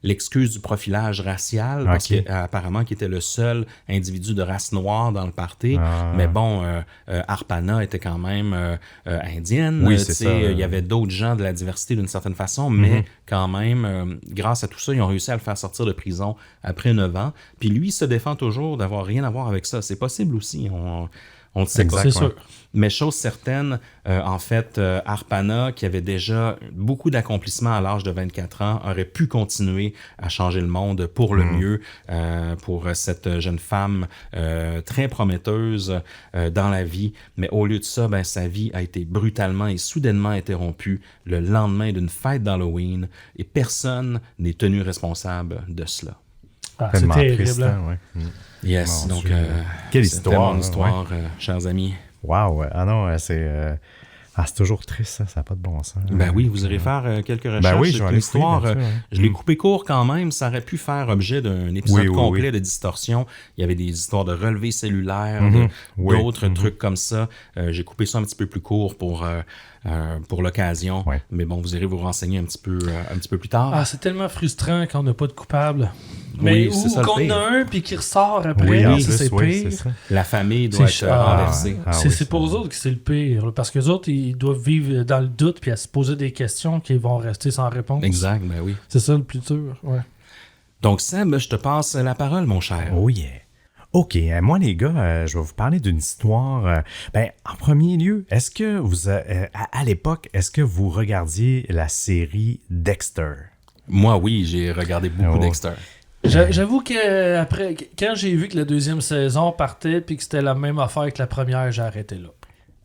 l'excuse du profilage racial, parce qu'apparemment qu'il était le seul individu de race noire dans le party. Mais bon, Arpana était quand même indienne. Oui, c'est ça. Il y avait d'autres gens de la diversité d'une certaine façon, mais quand même, grâce à tout ça, ils ont réussi à le faire sortir de prison après 9 ans. Puis lui, il se défend toujours d'avoir rien à voir avec ça. C'est possible aussi, on le sait pas. C'est sûr. Mais chose certaine, en fait, Arpana, qui avait déjà beaucoup d'accomplissements à l'âge de 24 ans, aurait pu continuer à changer le monde pour le mieux, pour cette jeune femme très prometteuse dans la vie. Mais au lieu de ça, sa vie a été brutalement et soudainement interrompue le lendemain d'une fête d'Halloween et personne n'est tenu responsable de cela. C'est Tellement terrible. triste, Hein? ouais. Yes, Mon donc Dieu. Quelle c'était histoire, mon histoire, ouais. chers amis. Wow, ah non, c'est toujours triste, ça n'a pas de bon sens. Oui, vous irez faire quelques recherches. Oui, je vais aller l'histoire. fouiller là-dessus, Je l'ai coupé court quand même. Ça aurait pu faire objet d'un épisode complet de distorsion. Il y avait des histoires de relevés cellulaires, d'autres trucs comme ça. J'ai coupé ça un petit peu plus court pour l'occasion. Ouais. Mais bon, vous irez vous renseigner un petit peu plus tard. Ah, c'est tellement frustrant quand on n'a pas de coupable. Mais c'est ça le qu'on pire. a un puis qui ressort après, Oui, en plus, c'est pire. c'est ça. La famille doit être renversée. C'est pour eux autres que c'est le pire. Là, parce qu'eux autres, ils doivent vivre dans le doute puis à se poser des questions qui vont rester sans réponse. Exact, oui. C'est ça le plus dur. Ouais. Donc, Seb, je te passe la parole, mon cher. Oh yeah. OK, moi les gars, je vais vous parler d'une histoire. En premier lieu, est-ce que vous, à l'époque, est-ce que vous regardiez la série Dexter? Moi, oui, j'ai regardé beaucoup Dexter. J'avoue que après, quand j'ai vu que la deuxième saison partait puis que c'était la même affaire que la première, j'ai arrêté là.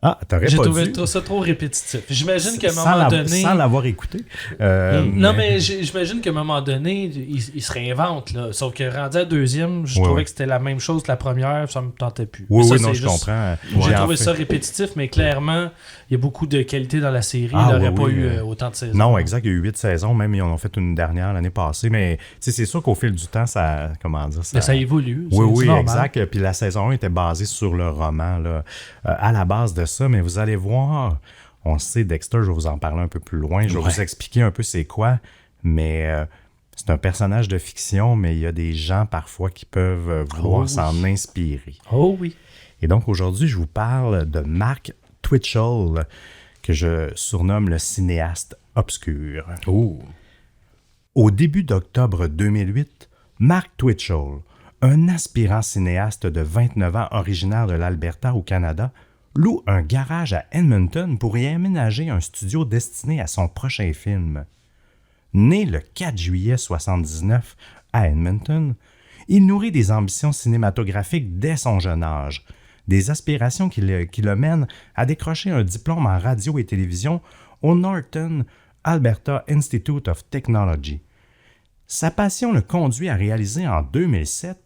Ah, t'aurais J'ai pas trouvé dû. ça trop répétitif. J'imagine qu'à un Sans moment donné... Sans l'avoir écouté. Non, mais j'imagine qu'à un moment donné, il se réinvente. Là. Sauf que rendu à la deuxième, je trouvais que c'était la même chose que la première, ça me tentait plus. Oui, ça, non, c'est je comprends. J'ai trouvé ça répétitif, mais clairement, il y a beaucoup de qualité dans la série. Il n'aurait pas eu autant de saisons. Non, exact. Il y a eu 8 saisons. Même, ils en ont fait une dernière l'année passée. Mais c'est sûr qu'au fil du temps, ça... Comment dire? Ça évolue. Oui, normal. exact. Puis la saison 1 était basée sur le roman là, à la base de ça. Mais vous allez voir, on sait, Dexter, je vais vous en parler un peu plus loin. Je vais vous expliquer un peu c'est quoi. Mais c'est un personnage de fiction, mais il y a des gens parfois qui peuvent vouloir s'en inspirer. Oh oui. Et donc aujourd'hui, je vous parle de Mark Twitchell, que je surnomme le cinéaste obscur. Oh. Au début d'octobre 2008, Mark Twitchell, un aspirant cinéaste de 29 ans originaire de l'Alberta au Canada, loue un garage à Edmonton pour y aménager un studio destiné à son prochain film. Né le 4 juillet 1979 à Edmonton, il nourrit des ambitions cinématographiques dès son jeune âge, des aspirations qui le mènent à décrocher un diplôme en radio et télévision au Northern Alberta Institute of Technology. Sa passion le conduit à réaliser en 2007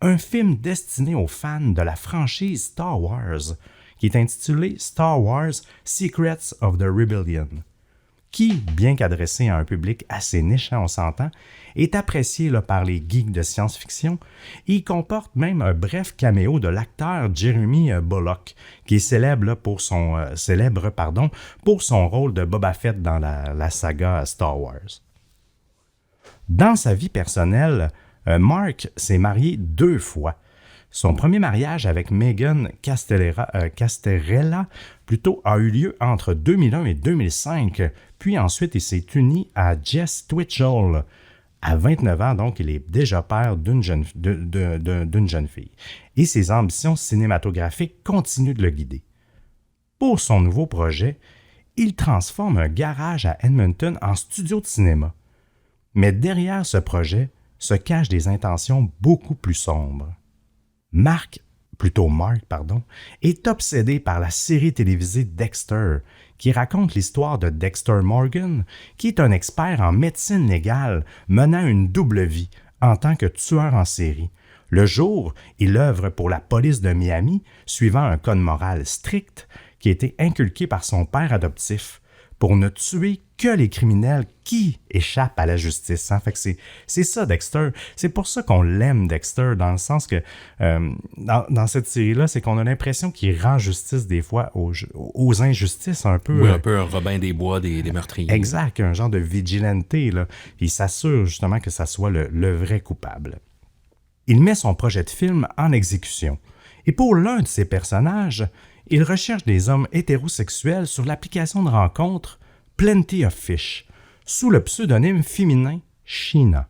un film destiné aux fans de la franchise Star Wars, qui est intitulé Star Wars Secrets of the Rebellion, qui, bien qu'adressé à un public assez niche, on s'entend, est apprécié par les geeks de science-fiction et il comporte même un bref caméo de l'acteur Jeremy Bulloch, qui est célèbre pour son rôle de Boba Fett dans la saga Star Wars. Dans sa vie personnelle, Mark s'est marié 2 fois. Son premier mariage avec Megan Casterella a eu lieu entre 2001 et 2005, puis ensuite il s'est uni à Jess Twitchell. À 29 ans, donc, il est déjà père d'une jeune fille. Et ses ambitions cinématographiques continuent de le guider. Pour son nouveau projet, il transforme un garage à Edmonton en studio de cinéma. Mais derrière ce projet se cachent des intentions beaucoup plus sombres. Mark, est obsédé par la série télévisée Dexter, qui raconte l'histoire de Dexter Morgan, qui est un expert en médecine légale menant une double vie en tant que tueur en série. Le jour, il œuvre pour la police de Miami, suivant un code moral strict qui a été inculqué par son père adoptif. pour ne tuer que les criminels qui échappent à la justice. Hein? Fait que c'est ça, Dexter. C'est pour ça qu'on l'aime, Dexter, dans le sens que dans cette série-là, c'est qu'on a l'impression qu'il rend justice des fois aux injustices un peu. Oui, un peu un Robin des Bois des meurtriers. Exact, un genre de vigilante. Là. Il s'assure justement que ça soit le vrai coupable. Il met son projet de film en exécution. Et pour l'un de ses personnages, il recherche des hommes hétérosexuels sur l'application de rencontre Plenty of Fish, sous le pseudonyme féminin Sheena.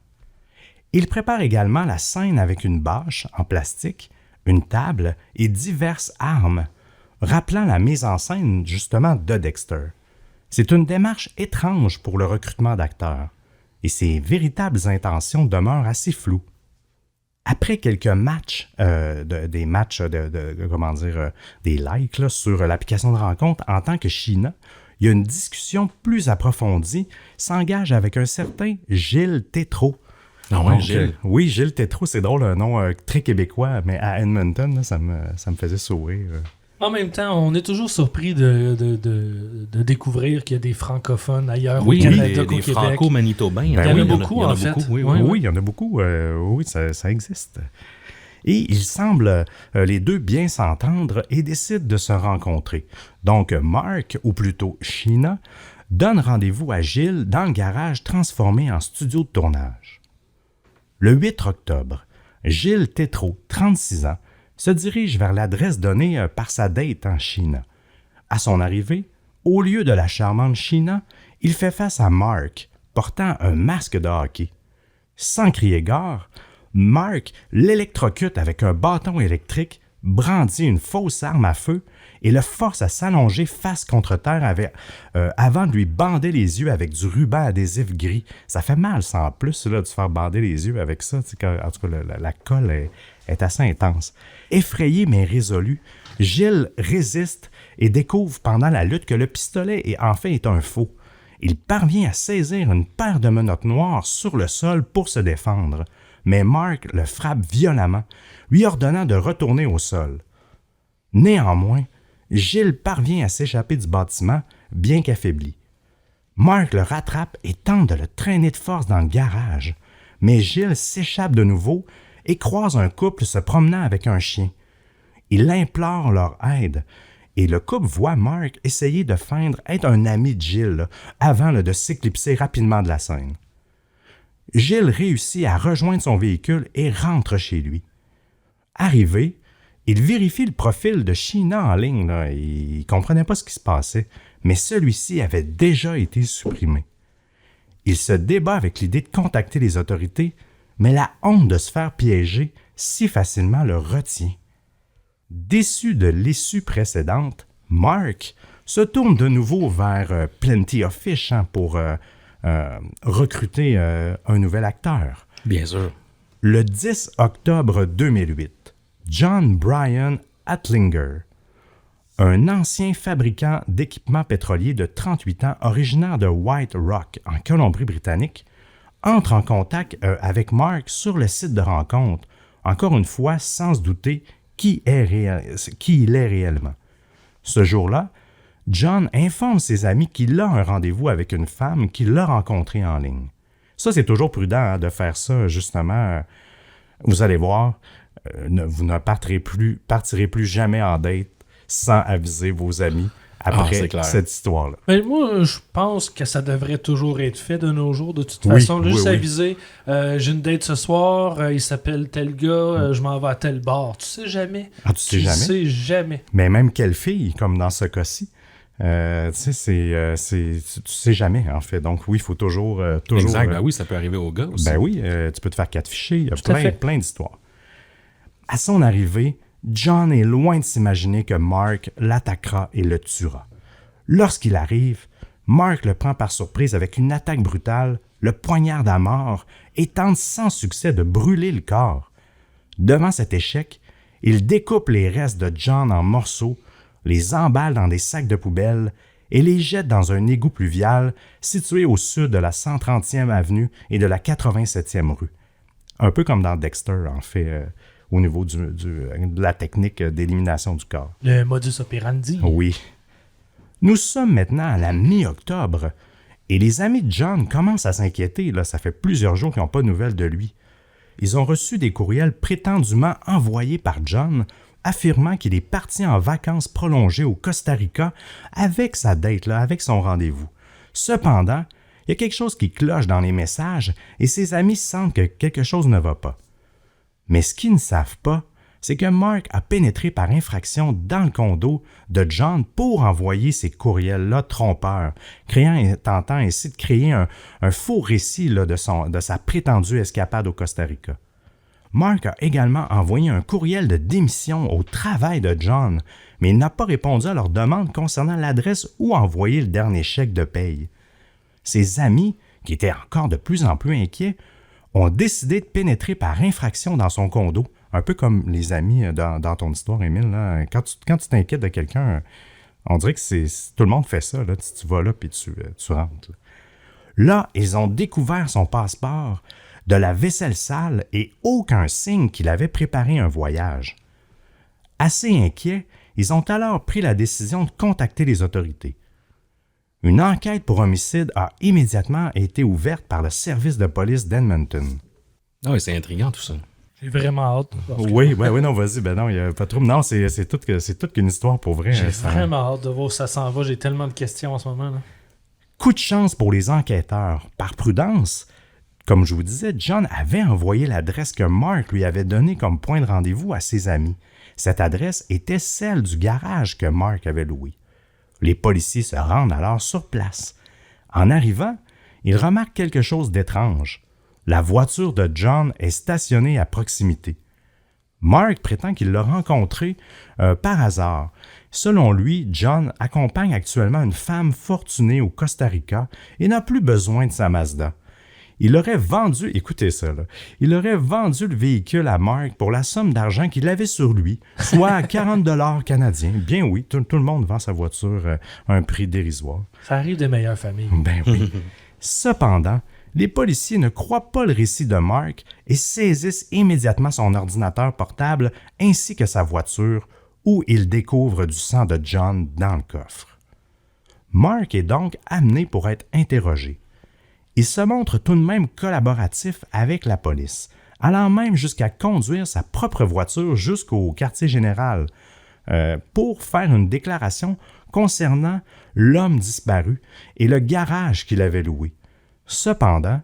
Il prépare également la scène avec une bâche en plastique, une table et diverses armes, rappelant la mise en scène justement de Dexter. C'est une démarche étrange pour le recrutement d'acteurs, et ses véritables intentions demeurent assez floues. Après quelques matchs, des likes là, sur l'application de rencontre en tant que Sheena, il y a une discussion plus approfondie, s'engage avec un certain Gilles Tétrault. Ah ouais, Gilles. Oui, Gilles Tétrault, c'est drôle, un nom très québécois, mais à Edmonton, là, ça me faisait sourire. En même temps, on est toujours surpris de découvrir qu'il y a des francophones ailleurs au Canada qu'au des Québec. franco-manitobains. Il y en a beaucoup, en fait. Oui, il y en a beaucoup. Oui, ça existe. Et il semble les deux bien s'entendre et décident de se rencontrer. Donc, Mark, ou plutôt Sheena, donne rendez-vous à Gilles dans le garage transformé en studio de tournage. Le 8 octobre, Gilles Tétrault, 36 ans, se dirige vers l'adresse donnée par sa date en Sheena. À son arrivée, au lieu de la charmante Sheena, il fait face à Mark, portant un masque de hockey. Sans crier gare, Mark l'électrocute avec un bâton électrique, brandit une fausse arme à feu et le force à s'allonger face contre terre avant de lui bander les yeux avec du ruban adhésif gris. Ça fait mal, ça, en plus, là, de se faire bander les yeux avec ça. En tout cas, la colle est assez intense. Effrayé mais résolu, Gilles résiste et découvre pendant la lutte que le pistolet est un faux. Il parvient à saisir une paire de menottes noires sur le sol pour se défendre, mais Mark le frappe violemment, lui ordonnant de retourner au sol. Néanmoins, Gilles parvient à s'échapper du bâtiment, bien qu'affaibli. Mark le rattrape et tente de le traîner de force dans le garage, mais Gilles s'échappe de nouveau et croise un couple se promenant avec un chien. Il implore leur aide, et le couple voit Mark essayer de feindre être un ami de Gilles avant de s'éclipser rapidement de la scène. Gilles réussit à rejoindre son véhicule et rentre chez lui. Arrivé, il vérifie le profil de Sheena en ligne. Là, il ne comprenait pas ce qui se passait, mais celui-ci avait déjà été supprimé. Il se débat avec l'idée de contacter les autorités, mais la honte de se faire piéger si facilement le retient. Déçu de l'issue précédente, Mark se tourne de nouveau vers Plenty of Fish pour recruter un nouvel acteur. Bien sûr. Le 10 octobre 2008, John Brian Atlinger, un ancien fabricant d'équipements pétroliers de 38 ans originaire de White Rock, en Colombie-Britannique, entre en contact avec Mark sur le site de rencontre, encore une fois sans se douter qui il est réellement. Ce jour-là, John informe ses amis qu'il a un rendez-vous avec une femme qu'il a rencontrée en ligne. Ça, c'est toujours prudent de faire ça, justement. Vous allez voir, vous ne partirez plus jamais en date sans aviser vos amis après cette histoire-là. Mais moi, je pense que ça devrait toujours être fait de nos jours. De toute façon, juste aviser, j'ai une date ce soir, il s'appelle tel gars, je m'en vais à tel bar. Tu sais jamais. Ah, tu sais jamais. Mais même quelle fille, comme dans ce cas-ci, tu sais jamais, en fait. Donc oui, il faut toujours... Exact, ben oui, ça peut arriver aux gars aussi. Ben oui, tu peux te faire catfisher, il y a plein d'histoires. À son arrivée, John est loin de s'imaginer que Mark l'attaquera et le tuera. Lorsqu'il arrive, Mark le prend par surprise avec une attaque brutale, le poignarde à mort et tente sans succès de brûler le corps. Devant cet échec, il découpe les restes de John en morceaux, les emballe dans des sacs de poubelle et les jette dans un égout pluvial situé au sud de la 130e avenue et de la 87e rue. Un peu comme dans Dexter, en fait, au niveau de la technique d'élimination du corps. Le modus operandi. Oui. Nous sommes maintenant à la mi-octobre et les amis de John commencent à s'inquiéter. Là, ça fait plusieurs jours qu'ils n'ont pas de nouvelles de lui. Ils ont reçu des courriels prétendument envoyés par John affirmant qu'il est parti en vacances prolongées au Costa Rica avec sa date, là, avec son rendez-vous. Cependant, il y a quelque chose qui cloche dans les messages et ses amis sentent que quelque chose ne va pas. Mais ce qu'ils ne savent pas, c'est que Mark a pénétré par infraction dans le condo de John pour envoyer ces courriels-là trompeurs, tentant ainsi de créer un faux récit là, de sa prétendue escapade au Costa Rica. Mark a également envoyé un courriel de démission au travail de John, mais il n'a pas répondu à leur demande concernant l'adresse où envoyer le dernier chèque de paye. Ses amis, qui étaient encore de plus en plus inquiets, ont décidé de pénétrer par infraction dans son condo, un peu comme les amis dans ton histoire, Émile. Là. Quand tu t'inquiètes de quelqu'un, on dirait que tout le monde fait ça. Là. Tu vas là et tu rentres. Là, ils ont découvert son passeport, de la vaisselle sale et aucun signe qu'il avait préparé un voyage. Assez inquiets, ils ont alors pris la décision de contacter les autorités. Une enquête pour homicide a immédiatement été ouverte par le service de police d'Edmonton. Ah oui, c'est intriguant tout ça. J'ai vraiment hâte. Oui, non, vas-y, non, il n'y a pas trop. Non, c'est toute qu'une histoire pour vrai. J'ai vraiment hâte de voir où ça s'en va. J'ai tellement de questions en ce moment. Là. Coup de chance pour les enquêteurs. Par prudence, comme je vous disais, John avait envoyé l'adresse que Mark lui avait donnée comme point de rendez-vous à ses amis. Cette adresse était celle du garage que Mark avait loué. Les policiers se rendent alors sur place. En arrivant, ils remarquent quelque chose d'étrange. La voiture de John est stationnée à proximité. Mark prétend qu'il l'a rencontré par hasard. Selon lui, John accompagne actuellement une femme fortunée au Costa Rica et n'a plus besoin de sa Mazda. Il aurait vendu, écoutez ça, là, il aurait vendu le véhicule à Mark pour la somme d'argent qu'il avait sur lui, soit 40 $ canadiens. Bien oui, tout le monde vend sa voiture à un prix dérisoire. Ça arrive des meilleures familles. Ben oui. Cependant, les policiers ne croient pas le récit de Mark et saisissent immédiatement son ordinateur portable ainsi que sa voiture, où ils découvrent du sang de John dans le coffre. Mark est donc amené pour être interrogé. Il se montre tout de même collaboratif avec la police, allant même jusqu'à conduire sa propre voiture jusqu'au quartier général pour faire une déclaration concernant l'homme disparu et le garage qu'il avait loué. Cependant,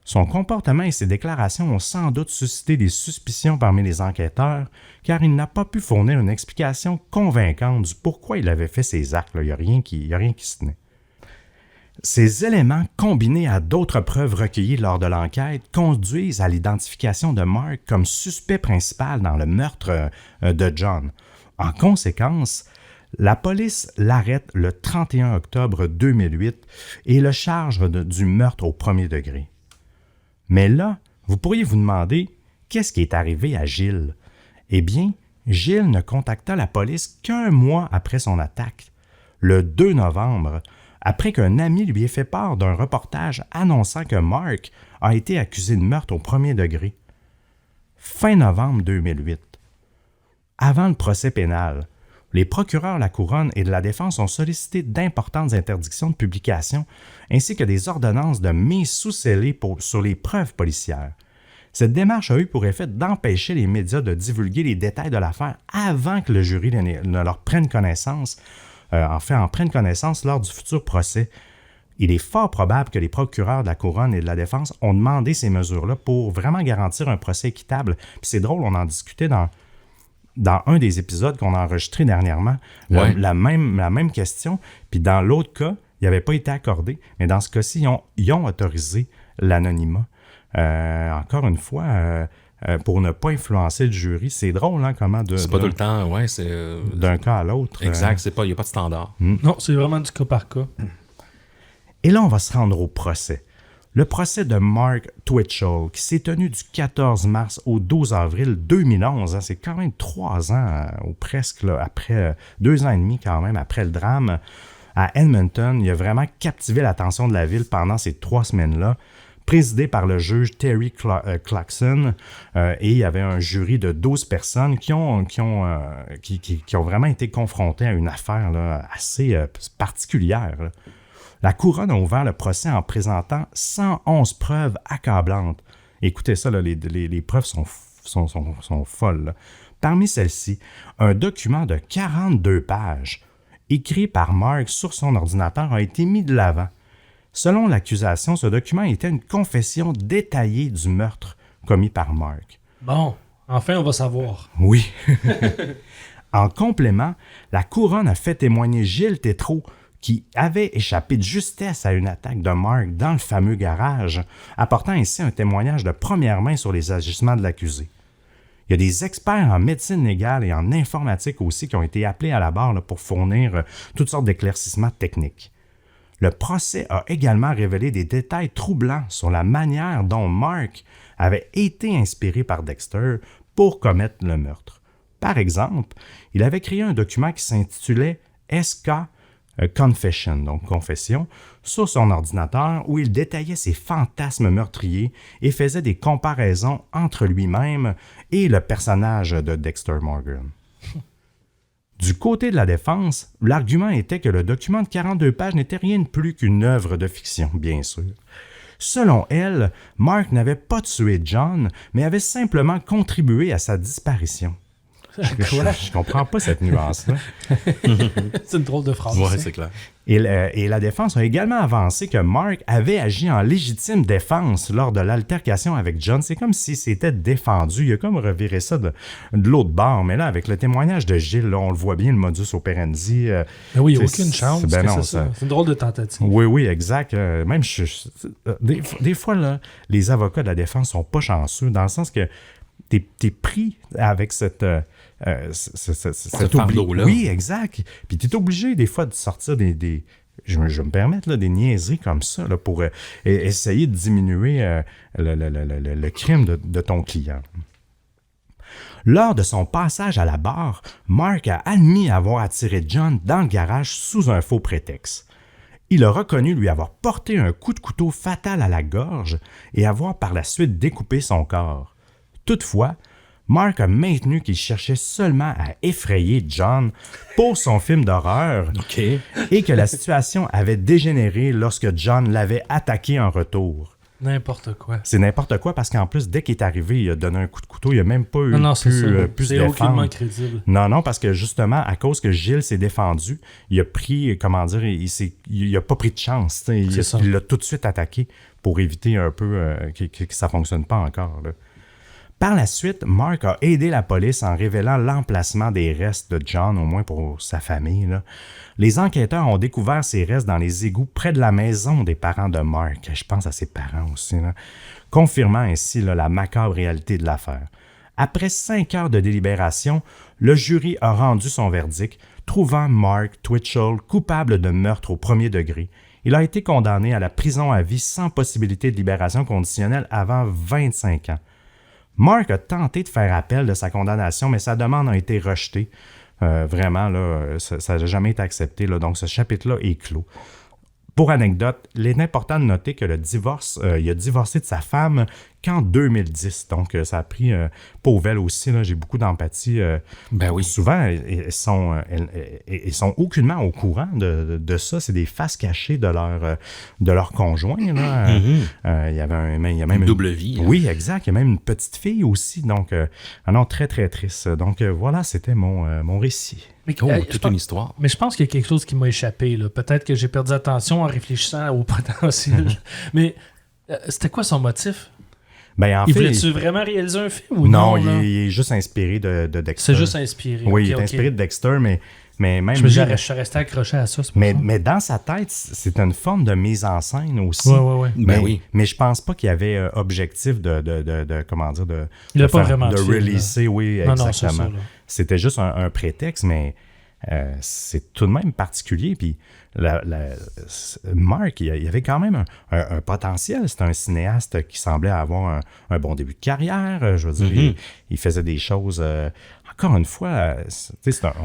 son comportement et ses déclarations ont sans doute suscité des suspicions parmi les enquêteurs, car il n'a pas pu fournir une explication convaincante du pourquoi il avait fait ces actes. Il n'y a rien qui se tenait. Ces éléments, combinés à d'autres preuves recueillies lors de l'enquête, conduisent à l'identification de Mark comme suspect principal dans le meurtre de John. En conséquence, la police l'arrête le 31 octobre 2008 et le charge du meurtre au premier degré. Mais là, vous pourriez vous demander, qu'est-ce qui est arrivé à Gilles? Eh bien, Gilles ne contacta la police qu'un mois après son attaque, le 2 novembre, après qu'un ami lui ait fait part d'un reportage annonçant que Mark a été accusé de meurtre au premier degré. Fin novembre 2008. Avant le procès pénal, les procureurs de la Couronne et de la Défense ont sollicité d'importantes interdictions de publication ainsi que des ordonnances de mise sous scellé sur les preuves policières. Cette démarche a eu pour effet d'empêcher les médias de divulguer les détails de l'affaire avant que le jury ne leur prenne connaissance, en prenne connaissance lors du futur procès. Il est fort probable que les procureurs de la Couronne et de la Défense ont demandé ces mesures-là pour vraiment garantir un procès équitable. Puis c'est drôle, on en discutait dans un des épisodes qu'on a enregistré dernièrement, ouais. la même question, puis dans l'autre cas, il n'avait pas été accordé, mais dans ce cas-ci, ils ont autorisé l'anonymat. Encore une fois, pour ne pas influencer le jury, c'est drôle, hein, comment c'est pas tout le temps, ouais, c'est... d'un cas à l'autre. Exact, il n'y a pas de standard. Non, c'est vraiment du cas par cas. Et là, on va se rendre au procès. Le procès de Mark Twitchell, qui s'est tenu du 14 mars au 12 avril 2011, hein, c'est quand même 3 ans, ou presque, là, après 2 ans et demi quand même, après le drame, à Edmonton. Il a vraiment captivé l'attention de la ville pendant ces 3 semaines-là, présidé par le juge Terry Clarkson, et il y avait un jury de 12 personnes qui ont vraiment été confrontées à une affaire là, assez particulière. Là. La couronne a ouvert le procès en présentant 111 preuves accablantes. Écoutez ça, là, les preuves sont folles. Là. Parmi celles-ci, un document de 42 pages, écrit par Mark sur son ordinateur, a été mis de l'avant. Selon l'accusation, ce document était une confession détaillée du meurtre commis par Mark. Bon, enfin on va savoir. Oui. En complément, la couronne a fait témoigner Gilles Tétrault, qui avait échappé de justesse à une attaque de Mark dans le fameux garage, apportant ainsi un témoignage de première main sur les agissements de l'accusé. Il y a des experts en médecine légale et en informatique aussi qui ont été appelés à la barre là, pour fournir toutes sortes d'éclaircissements techniques. Le procès a également révélé des détails troublants sur la manière dont Mark avait été inspiré par Dexter pour commettre le meurtre. Par exemple, il avait créé un document qui s'intitulait SK Confession, donc confession, sur son ordinateur où il détaillait ses fantasmes meurtriers et faisait des comparaisons entre lui-même et le personnage de Dexter Morgan. Du côté de la défense, l'argument était que le document de 42 pages n'était rien de plus qu'une œuvre de fiction, bien sûr. Selon elle, Mark n'avait pas tué John, mais avait simplement contribué à sa disparition. Je comprends pas cette nuance-là. C'est une drôle de phrase. Ouais, c'est clair. Et la défense a également avancé que Mark avait agi en légitime défense lors de l'altercation avec John. C'est comme s'il s'était défendu. Il a comme reviré ça de l'autre bord. Mais là, avec le témoignage de Gilles, là, on le voit bien, le modus operandi. Ben oui, il n'y a aucune chance. Ben non, c'est une drôle de tentative. Oui, exact. Même des fois, là, les avocats de la défense sont pas chanceux, dans le sens que t'es pris avec cet fardeau-là. Oui, exact. Puis t'es obligé des fois de sortir je vais me permettre là, des niaiseries comme ça là, pour essayer de diminuer le crime de ton client. Lors de son passage à la barre, Mark a admis avoir attiré John dans le garage sous un faux prétexte. Il a reconnu lui avoir porté un coup de couteau fatal à la gorge et avoir par la suite découpé son corps. Toutefois, Mark a maintenu qu'il cherchait seulement à effrayer John pour son film d'horreur et que la situation avait dégénéré lorsque John l'avait attaqué en retour. N'importe quoi. C'est n'importe quoi parce qu'en plus, dès qu'il est arrivé, il a donné un coup de couteau. Il n'a même pas eu pu se défendre. C'est aucunement crédible. Non, parce que justement, à cause que Gilles s'est défendu, il a pris, comment dire, il n'a pas pris de chance. Il l'a tout de suite attaqué pour éviter un peu que ça ne fonctionne pas encore, là. Par la suite, Mark a aidé la police en révélant l'emplacement des restes de John, au moins pour sa famille, là. Les enquêteurs ont découvert ces restes dans les égouts près de la maison des parents de Mark. Je pense à ses parents aussi, là, confirmant ainsi là, la macabre réalité de l'affaire. Après 5 heures de délibération, le jury a rendu son verdict, trouvant Mark Twitchell coupable de meurtre au premier degré. Il a été condamné à la prison à vie sans possibilité de libération conditionnelle avant 25 ans. Mark a tenté de faire appel de sa condamnation, mais sa demande a été rejetée. Vraiment, là, ça n'a jamais été accepté. Là, donc, ce chapitre-là est clos. Pour anecdote, il est important de noter que le divorce, il a divorcé de sa femme qu'en 2010. Donc, ça a pris pour elle aussi. Là, j'ai beaucoup d'empathie. Ben oui. Souvent, ils sont aucunement au courant de ça. C'est des faces cachées de leur conjoint. Là. Il y avait même une double vie. Hein. Oui, exact. Il y a même une petite fille aussi. Donc, non, très, très triste. Donc, voilà, c'était mon récit. Mais, toute une histoire. Mais je pense qu'il y a quelque chose qui m'a échappé. Là. Peut-être que j'ai perdu attention en réfléchissant au potentiel. Mais c'était quoi son motif? Ben, il voulait-tu vraiment réaliser un film ou non? Non, il est juste inspiré de Dexter. C'est juste inspiré. Oui, il est inspiré de Dexter, mais même je suis resté accroché à ça. Mais dans sa tête, c'est une forme de mise en scène aussi. Oui. Mais je pense pas qu'il y avait objectif de comment dire, il n'a pas vraiment de releaser, oui, non, exactement. Non, c'était juste un prétexte, mais c'est tout de même particulier. Puis Mark, il avait quand même un potentiel. C'était un cinéaste qui semblait avoir un bon début de carrière. Je veux dire, il faisait des choses encore une fois,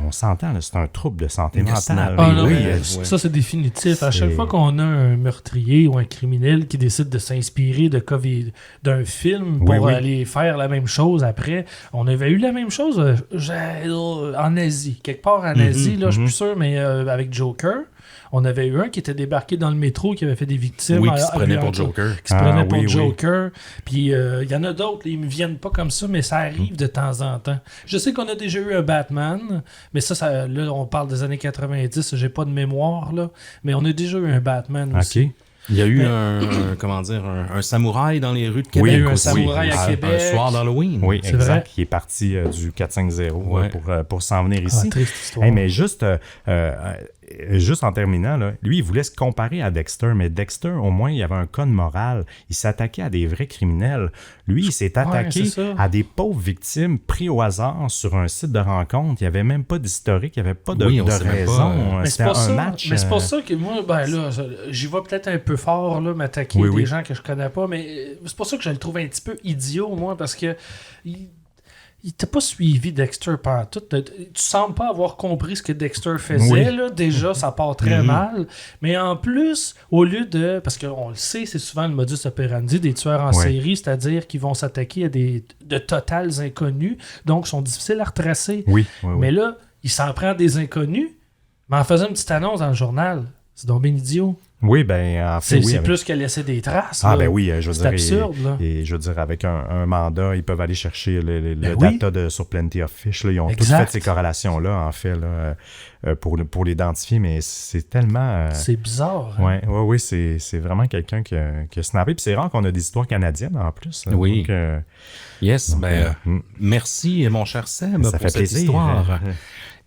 on s'entend, là, c'est un trouble de santé mentale. Ah, non, oui, mais ça, c'est définitif. À chaque fois qu'on a un meurtrier ou un criminel qui décide de s'inspirer d'un film pour aller faire la même chose après, on avait eu la même chose en Asie. Quelque part en Asie, là, je suis plus sûr, mais avec Joker. On avait eu un qui était débarqué dans le métro, qui avait fait des victimes. Oui, qui se prenait pour Joker. Qui se prenait pour Joker. Puis il y en a d'autres, ils me viennent pas comme ça, mais ça arrive de temps en temps. Je sais qu'on a déjà eu un Batman, mais ça là, on parle des années 90, j'ai pas de mémoire, là. Mais on a déjà eu un Batman aussi. Il y a eu un samouraï dans les rues de Québec. Oui, il y a eu un aussi. samouraï à Québec. Un soir d'Halloween. Oui, c'est exact. vrai. Il est parti du 450 pour s'en venir ici. Ah, triste histoire. Hey, mais juste en terminant, là, lui, il voulait se comparer à Dexter, mais Dexter, au moins, il avait un code moral. Il s'attaquait à des vrais criminels. Lui, il s'est attaqué à des pauvres victimes pris au hasard sur un site de rencontre. Il n'y avait même pas d'historique, il n'y avait pas de raison. C'était un match. Mais c'est pour ça que moi, là, j'y vais peut-être un peu fort, là, m'attaquer à des gens que je connais pas, mais c'est pour ça que je le trouve un petit peu idiot, moi, parce que il t'a pas suivi Dexter pendant tout. Tu sembles pas avoir compris ce que Dexter faisait. Là. Déjà, ça part très mal. Mais en plus, au lieu de... Parce qu'on le sait, c'est souvent le modus operandi des tueurs en série, c'est-à-dire qu'ils vont s'attaquer à de totales inconnus, donc sont difficiles à retracer. Mais là, il s'en prend des inconnus, mais en faisant une petite annonce dans le journal. C'est donc bien idiot. Oui, ben en fait, c'est plus qu'à laisser des traces. Ah, là. ben oui, je veux dire. Absurde, là. Et je veux dire, avec un mandat, ils peuvent aller chercher le data sur Plenty of Fish. Là, ils ont tous fait ces corrélations-là, en fait, là, pour l'identifier, mais c'est tellement. C'est bizarre. Hein? Oui, c'est vraiment quelqu'un qui a snappé. Puis c'est rare qu'on a des histoires canadiennes en plus. Oui. Donc, yes, merci, mon cher Seb, ça pour fait cette plaisir. histoire.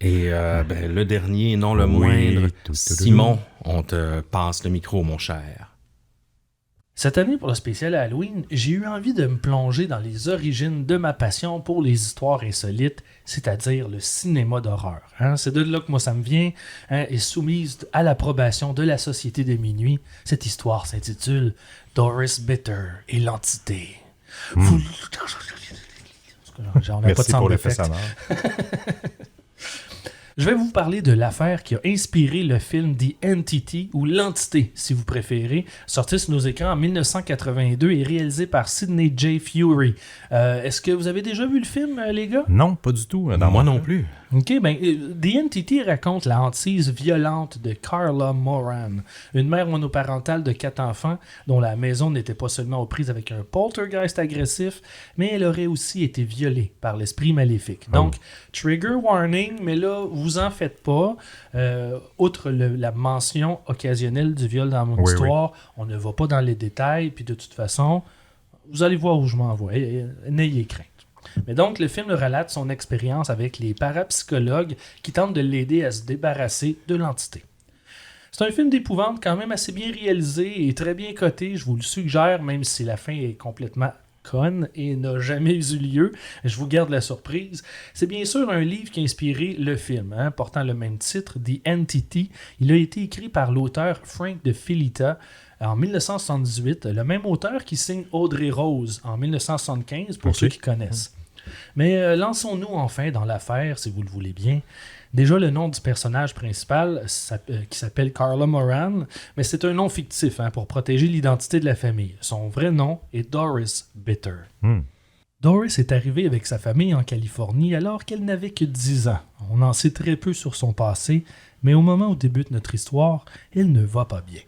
Et le dernier, non le moindre, Simon, on te passe le micro, mon cher. Cette année, pour le spécial Halloween, j'ai eu envie de me plonger dans les origines de ma passion pour les histoires insolites, c'est-à-dire le cinéma d'horreur. Hein? C'est de là que moi ça me vient, et soumise à l'approbation de la Société de Minuit. Cette histoire s'intitule Doris Bitter et l'entité. Merci pour l'effet sonore. Je vais vous parler de l'affaire qui a inspiré le film The Entity, ou L'Entité, si vous préférez, sorti sur nos écrans en 1982 et réalisé par Sidney J. Furie. Est-ce que vous avez déjà vu le film, les gars? Non, pas du tout. Moi non plus. OK, The Entity raconte la hantise violente de Carla Moran, une mère monoparentale de 4 enfants dont la maison n'était pas seulement aux prises avec un poltergeist agressif, mais elle aurait aussi été violée par l'esprit maléfique. Donc, trigger warning, mais là, vous en faites pas. Outre la mention occasionnelle du viol dans mon histoire, on ne va pas dans les détails, puis de toute façon, vous allez voir où je m'envoie. N'ayez crainte. Mais donc, le film relate son expérience avec les parapsychologues qui tentent de l'aider à se débarrasser de l'entité. C'est un film d'épouvante quand même assez bien réalisé et très bien coté, je vous le suggère, même si la fin est complètement conne et n'a jamais eu lieu. Je vous garde la surprise. C'est bien sûr un livre qui a inspiré le film, portant le même titre, The Entity. Il a été écrit par l'auteur Frank de Filita en 1978, le même auteur qui signe Audrey Rose en 1975, pour ceux qui connaissent. Mais lançons-nous enfin dans l'affaire, si vous le voulez bien. Déjà, le nom du personnage principal, qui s'appelle Carla Moran, mais c'est un nom fictif pour protéger l'identité de la famille. Son vrai nom est Doris Bitter. Doris est arrivée avec sa famille en Californie alors qu'elle n'avait que 10 ans. On en sait très peu sur son passé, mais au moment où débute notre histoire, elle ne va pas bien.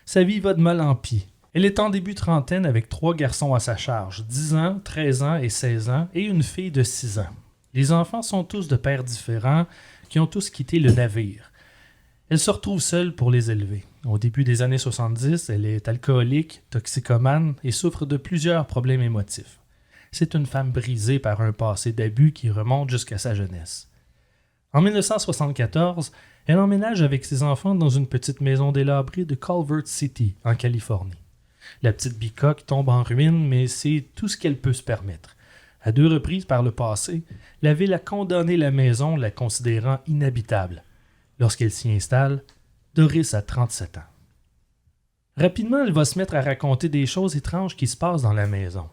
Sa vie va de mal en pis. Elle est en début trentaine avec 3 garçons à sa charge, 10 ans, 13 ans et 16 ans, et une fille de 6 ans. Les enfants sont tous de pères différents, qui ont tous quitté le navire. Elle se retrouve seule pour les élever. Au début des années 70, elle est alcoolique, toxicomane et souffre de plusieurs problèmes émotifs. C'est une femme brisée par un passé d'abus qui remonte jusqu'à sa jeunesse. En 1974, elle emménage avec ses enfants dans une petite maison délabrée de Culver City, en Californie. La petite bicoque tombe en ruine, mais c'est tout ce qu'elle peut se permettre. À 2 reprises par le passé, la ville a condamné la maison, la considérant inhabitable. Lorsqu'elle s'y installe, Doris a 37 ans. Rapidement, elle va se mettre à raconter des choses étranges qui se passent dans la maison.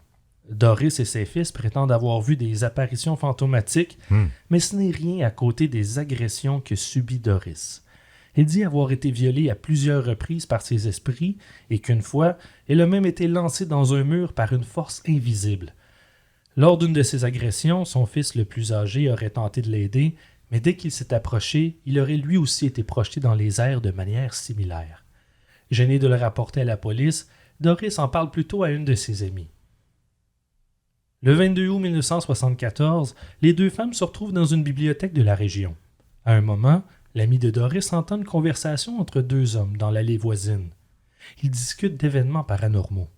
Doris et ses fils prétendent avoir vu des apparitions fantomatiques, mais ce n'est rien à côté des agressions que subit Doris. Elle dit avoir été violée à plusieurs reprises par ses esprits et qu'une fois, elle a même été lancée dans un mur par une force invisible. Lors d'une de ces agressions, son fils le plus âgé aurait tenté de l'aider, mais dès qu'il s'est approché, il aurait lui aussi été projeté dans les airs de manière similaire. Gêné de le rapporter à la police, Doris en parle plutôt à une de ses amies. Le 22 août 1974, les deux femmes se retrouvent dans une bibliothèque de la région. À un moment, l'ami de Doris entend une conversation entre deux hommes dans l'allée voisine. Ils discutent d'événements paranormaux.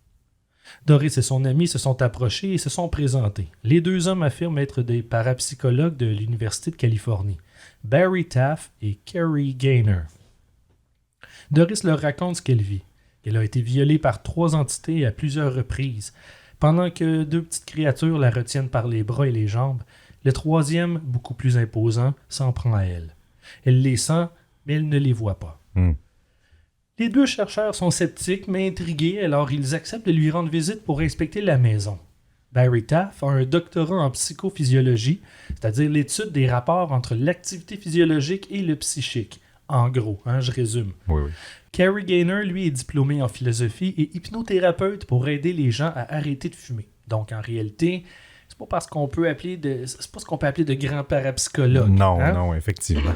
Doris et son ami se sont approchés et se sont présentés. Les deux hommes affirment être des parapsychologues de l'Université de Californie, Barry Taff et Kerry Gaynor. Doris leur raconte ce qu'elle vit. Elle a été violée par 3 entités à plusieurs reprises. Pendant que 2 petites créatures la retiennent par les bras et les jambes, le troisième, beaucoup plus imposant, s'en prend à elle. Elle les sent, mais elle ne les voit pas. Les 2 chercheurs sont sceptiques, mais intrigués, alors ils acceptent de lui rendre visite pour inspecter la maison. Barry Taff a un doctorat en psychophysiologie, c'est-à-dire l'étude des rapports entre l'activité physiologique et le psychique. En gros, je résume. Oui. Kerry Gaynor, lui, est diplômé en philosophie et hypnothérapeute pour aider les gens à arrêter de fumer. Donc, en réalité, c'est pas ce qu'on peut appeler de grands parapsychologues. Non, effectivement.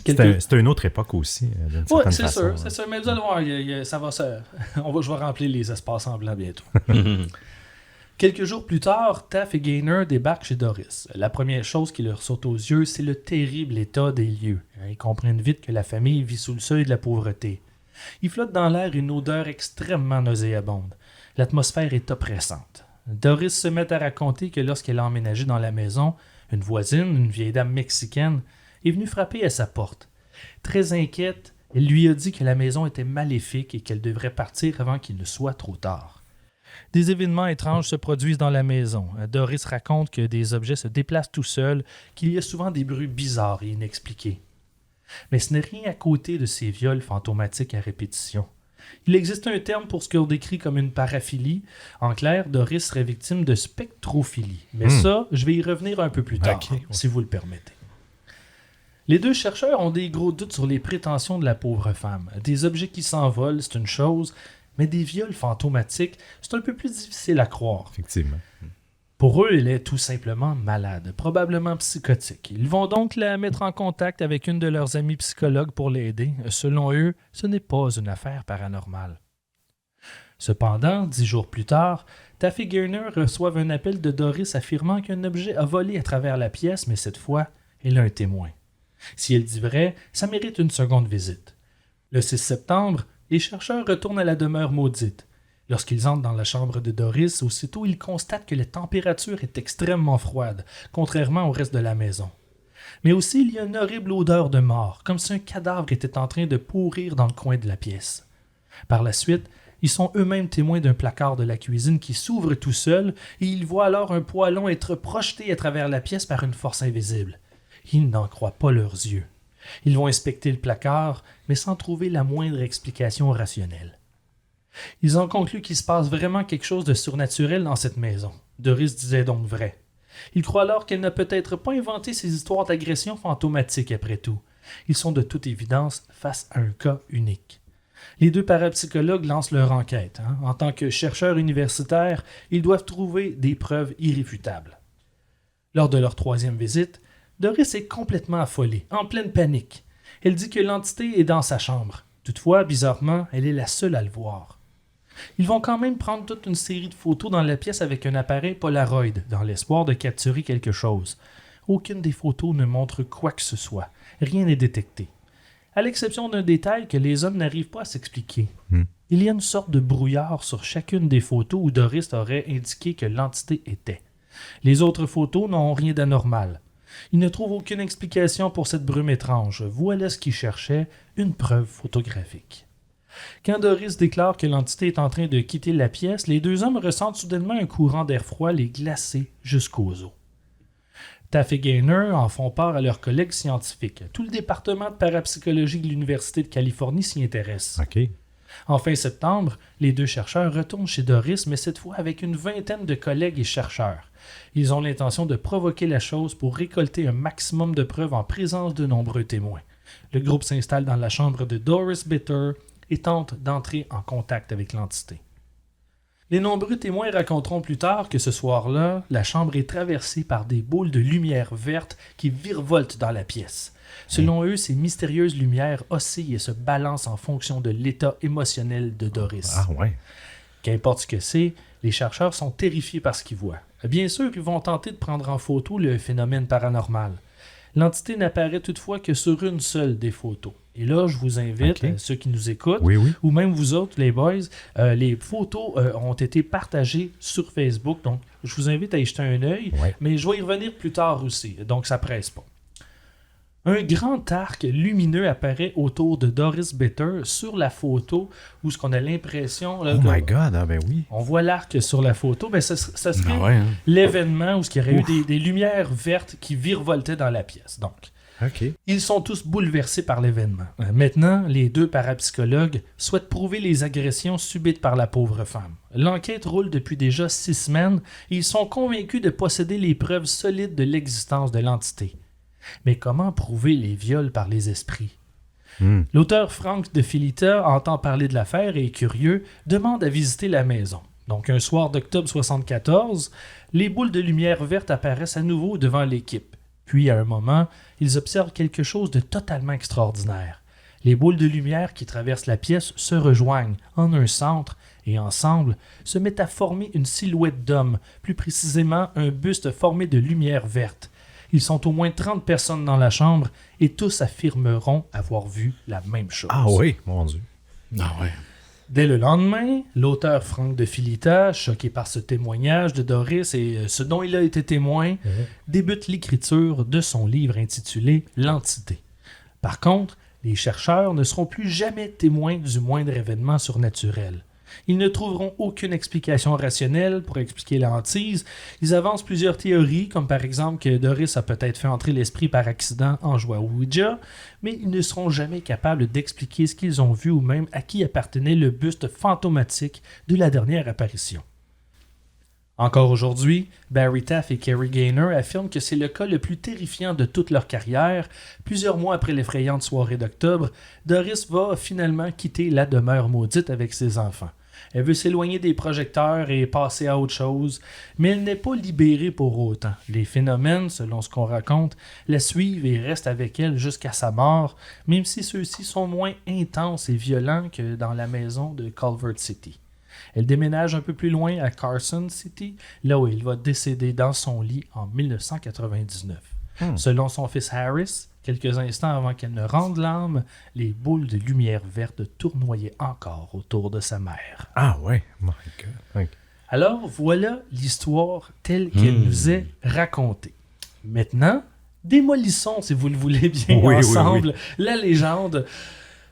C'était une autre époque aussi, d'une certaine façon. C'est sûr. Mais vous allez voir, ça va se... je vais remplir les espaces en blanc bientôt. Quelques jours plus tard, Taff et Gaynor débarquent chez Doris. La première chose qui leur saute aux yeux, c'est le terrible état des lieux. Ils comprennent vite que la famille vit sous le seuil de la pauvreté. Il flotte dans l'air une odeur extrêmement nauséabonde. L'atmosphère est oppressante. Doris se met à raconter que lorsqu'elle a emménagé dans la maison, une voisine, une vieille dame mexicaine, est venue frapper à sa porte. Très inquiète, elle lui a dit que la maison était maléfique et qu'elle devrait partir avant qu'il ne soit trop tard. Des événements étranges se produisent dans la maison. Doris raconte que des objets se déplacent tout seuls, qu'il y a souvent des bruits bizarres et inexpliqués. Mais ce n'est rien à côté de ces viols fantomatiques à répétition. Il existe un terme pour ce qu'on décrit comme une paraphilie. En clair, Doris serait victime de spectrophilie. Mais ça, je vais y revenir un peu plus tard, si vous le permettez. Les 2 chercheurs ont des gros doutes sur les prétentions de la pauvre femme. Des objets qui s'envolent, c'est une chose, mais des viols fantomatiques, c'est un peu plus difficile à croire. Effectivement. Pour eux, elle est tout simplement malade, probablement psychotique. Ils vont donc la mettre en contact avec une de leurs amies psychologues pour l'aider. Selon eux, ce n'est pas une affaire paranormale. Cependant, 10 jours plus tard, Taff et Gaynor reçoivent un appel de Doris affirmant qu'un objet a volé à travers la pièce, mais cette fois, elle a un témoin. Si elle dit vrai, ça mérite une seconde visite. Le 6 septembre, les chercheurs retournent à la demeure maudite. Lorsqu'ils entrent dans la chambre de Doris, aussitôt ils constatent que la température est extrêmement froide, contrairement au reste de la maison. Mais aussi, il y a une horrible odeur de mort, comme si un cadavre était en train de pourrir dans le coin de la pièce. Par la suite, ils sont eux-mêmes témoins d'un placard de la cuisine qui s'ouvre tout seul et ils voient alors un poêlon être projeté à travers la pièce par une force invisible. Ils n'en croient pas leurs yeux. Ils vont inspecter le placard, mais sans trouver la moindre explication rationnelle. Ils ont conclu qu'il se passe vraiment quelque chose de surnaturel dans cette maison. Doris disait donc vrai. Ils croient alors qu'elle n'a peut-être pas inventé ces histoires d'agression fantomatique après tout. Ils sont de toute évidence face à un cas unique. Les 2 parapsychologues lancent leur enquête. En tant que chercheurs universitaires, ils doivent trouver des preuves irréfutables. Lors de leur 3e visite, Doris est complètement affolée, en pleine panique. Elle dit que l'entité est dans sa chambre. Toutefois, bizarrement, elle est la seule à le voir. Ils vont quand même prendre toute une série de photos dans la pièce avec un appareil Polaroid, dans l'espoir de capturer quelque chose. Aucune des photos ne montre quoi que ce soit. Rien n'est détecté. À l'exception d'un détail que les hommes n'arrivent pas à s'expliquer. Il y a une sorte de brouillard sur chacune des photos où Doris aurait indiqué que l'entité était. Les autres photos n'ont rien d'anormal. Ils ne trouvent aucune explication pour cette brume étrange. Voilà ce qu'ils cherchaient, une preuve photographique. Quand Doris déclare que l'entité est en train de quitter la pièce, les 2 hommes ressentent soudainement un courant d'air froid les glacer jusqu'aux os. Taff et Gaynor en font part à leurs collègues scientifiques. Tout le département de parapsychologie de l'Université de Californie s'y intéresse. En fin septembre, les 2 chercheurs retournent chez Doris, mais cette fois avec une vingtaine de collègues et chercheurs. Ils ont l'intention de provoquer la chose pour récolter un maximum de preuves en présence de nombreux témoins. Le groupe s'installe dans la chambre de Doris Bitter et tente d'entrer en contact avec l'entité. Les nombreux témoins raconteront plus tard que ce soir-là, la chambre est traversée par des boules de lumière verte qui virevoltent dans la pièce. Selon eux, ces mystérieuses lumières oscillent et se balancent en fonction de l'état émotionnel de Doris. Ah ouais. Qu'importe ce que c'est, les chercheurs sont terrifiés par ce qu'ils voient. Bien sûr, ils vont tenter de prendre en photo le phénomène paranormal. L'entité n'apparaît toutefois que sur une seule des photos. Et là, je vous invite, ceux qui nous écoutent, ou même vous autres, les boys, les photos ont été partagées sur Facebook. Donc, je vous invite à y jeter un œil, mais je vais y revenir plus tard aussi. Donc, ça presse pas. Un grand arc lumineux apparaît autour de Doris Bitter sur la photo où ce qu'on a l'impression... Là, my God, ah ben oui. On voit l'arc sur la photo. Ben, ça serait l'événement où il y aurait eu des lumières vertes qui virevoltaient dans la pièce. Donc, ils sont tous bouleversés par l'événement. Maintenant, les 2 parapsychologues souhaitent prouver les agressions subites par la pauvre femme. L'enquête roule depuis déjà 6 semaines et ils sont convaincus de posséder les preuves solides de l'existence de l'entité. Mais comment prouver les viols par les esprits? L'auteur Frank de Filita entend parler de l'affaire et est curieux, demande à visiter la maison. Donc un soir d'octobre 1974, les boules de lumière verte apparaissent à nouveau devant l'équipe. Puis à un moment, ils observent quelque chose de totalement extraordinaire. Les boules de lumière qui traversent la pièce se rejoignent en un centre et ensemble se mettent à former une silhouette d'homme, plus précisément un buste formé de lumière verte. Ils sont au moins 30 personnes dans la chambre et tous affirmeront avoir vu la même chose. Ah oui, mon Dieu. Ah ouais. Dès le lendemain, l'auteur Frank de Filita, choqué par ce témoignage de Doris et ce dont il a été témoin, débute l'écriture de son livre intitulé « L'entité ». Par contre, les chercheurs ne seront plus jamais témoins du moindre événement surnaturel. Ils ne trouveront aucune explication rationnelle pour expliquer la hantise. Ils avancent plusieurs théories, comme par exemple que Doris a peut-être fait entrer l'esprit par accident en jouant au Ouija, mais ils ne seront jamais capables d'expliquer ce qu'ils ont vu ou même à qui appartenait le buste fantomatique de la dernière apparition. Encore aujourd'hui, Barry Taff et Kerry Gaynor affirment que c'est le cas le plus terrifiant de toute leur carrière. Plusieurs mois après l'effrayante soirée d'octobre, Doris va finalement quitter la demeure maudite avec ses enfants. Elle veut s'éloigner des projecteurs et passer à autre chose, mais elle n'est pas libérée pour autant. Les phénomènes, selon ce qu'on raconte, la suivent et restent avec elle jusqu'à sa mort, même si ceux-ci sont moins intenses et violents que dans la maison de Culver City. Elle déménage un peu plus loin à Carson City, là où il va décéder dans son lit en 1999. Selon son fils Harris, quelques instants avant qu'elle ne rende l'âme, les boules de lumière verte tournoyaient encore autour de sa mère. Ah ouais, my God. Alors voilà l'histoire telle qu'elle nous est racontée. Maintenant, démolissons, si vous le voulez bien, ensemble, la légende.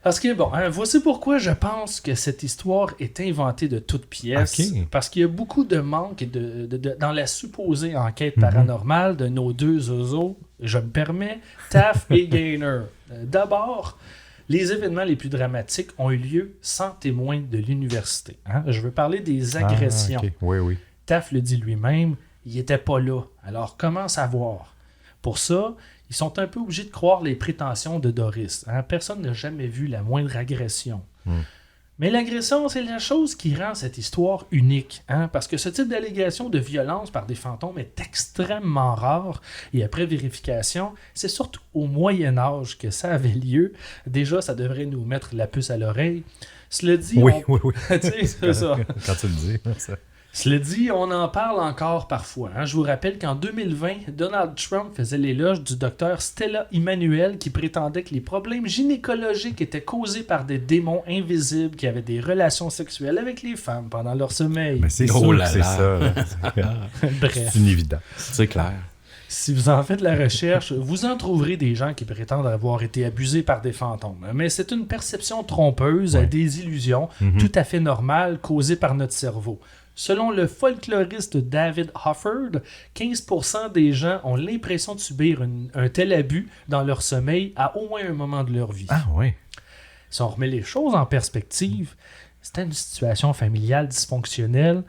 Parce que, bon, voici pourquoi je pense que cette histoire est inventée de toutes pièces. Parce qu'il y a beaucoup de manques dans la supposée enquête paranormale de nos 2 zozos, je me permets, Taff et Gaynor. D'abord, les événements les plus dramatiques ont eu lieu sans témoins de l'université. Je veux parler des agressions. Taff le dit lui-même, il n'était pas là. Alors, comment savoir? Pour ça, ils sont un peu obligés de croire les prétentions de Doris. Personne n'a jamais vu la moindre agression. Mais l'agression, c'est la chose qui rend cette histoire unique. Parce que ce type d'allégation de violence par des fantômes est extrêmement rare. Et après vérification, c'est surtout au Moyen Âge que ça avait lieu. Déjà, ça devrait nous mettre la puce à l'oreille. Cela dit, oui. c'est ça. Quand tu le dis, ça. Cela dit, on en parle encore parfois. Je vous rappelle qu'en 2020, Donald Trump faisait l'éloge du docteur Stella Immanuel qui prétendait que les problèmes gynécologiques étaient causés par des démons invisibles qui avaient des relations sexuelles avec les femmes pendant leur sommeil. Mais c'est sûr que c'est ça. Bref. C'est une évidence. C'est clair. Si vous en faites la recherche, vous en trouverez des gens qui prétendent avoir été abusés par des fantômes. Mais c'est une perception trompeuse, des illusions, tout à fait normales, causées par notre cerveau. Selon le folkloriste David Hofford, 15% des gens ont l'impression de subir un tel abus dans leur sommeil à au moins un moment de leur vie. Ah ouais. Si on remet les choses en perspective, c'était une situation familiale dysfonctionnelle.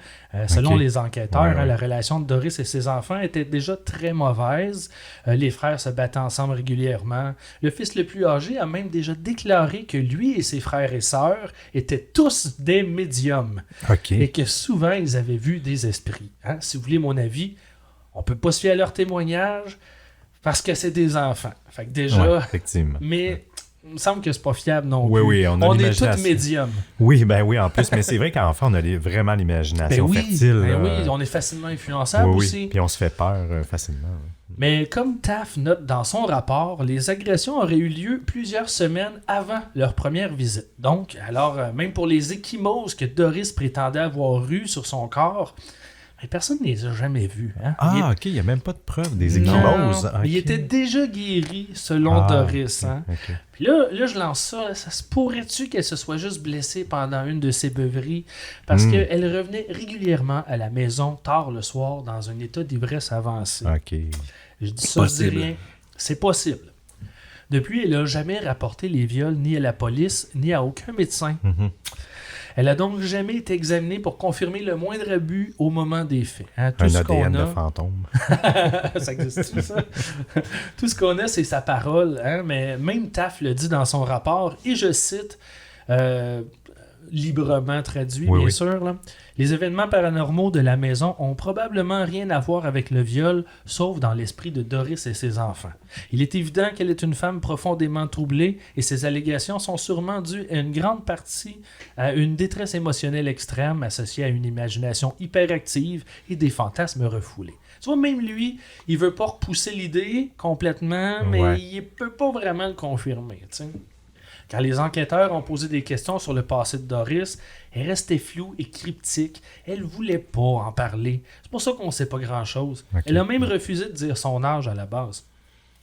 Selon les enquêteurs, la relation de Doris et ses enfants était déjà très mauvaise. Les frères se battaient ensemble régulièrement. Le fils le plus âgé a même déjà déclaré que lui et ses frères et sœurs étaient tous des médiums. Et que souvent, ils avaient vu des esprits. Si vous voulez mon avis, on peut pas se fier à leurs témoignages parce que c'est des enfants. Fait que déjà... effectivement. Mais... Il me semble que c'est pas fiable non plus. Oui, on est tous médiums. Oui, en plus. Mais c'est vrai qu'enfant, on a vraiment l'imagination fertile. Oui, on est facilement influençable aussi. Puis on se fait peur facilement. Mais comme Taft note dans son rapport, les agressions auraient eu lieu plusieurs semaines avant leur première visite. Donc, alors, même pour les ecchymoses que Doris prétendait avoir eues sur son corps, mais personne ne les a jamais vus. Il n'y a même pas de preuve des ecchymoses. Il était déjà guéri, selon Doris. Puis là, je lance ça. Ça se pourrait-tu qu'elle se soit juste blessée pendant une de ses beuveries? Parce qu'elle revenait régulièrement à la maison tard le soir dans un état d'ivresse avancé. Je dis ça, je dis rien. C'est possible. Depuis, elle n'a jamais rapporté les viols ni à la police, ni à aucun médecin. Elle a donc jamais été examinée pour confirmer le moindre abus au moment des faits. Tout un ADN de fantôme. Ça existe, ça? Tout ce qu'on a, c'est sa parole. Mais même Taft le dit dans son rapport, et je cite, librement traduit, bien sûr, là, les événements paranormaux de la maison ont probablement rien à voir avec le viol, sauf dans l'esprit de Doris et ses enfants. Il est évident qu'elle est une femme profondément troublée et ses allégations sont sûrement dues à une grande partie à une détresse émotionnelle extrême associée à une imagination hyperactive et des fantasmes refoulés. Tu vois, même lui, il veut pas repousser l'idée complètement, mais il peut pas vraiment le confirmer, tu sais. Quand les enquêteurs ont posé des questions sur le passé de Doris, elle restait floue et cryptique. Elle voulait pas en parler. C'est pour ça qu'on sait pas grand-chose. Elle a même refusé de dire son âge à la base.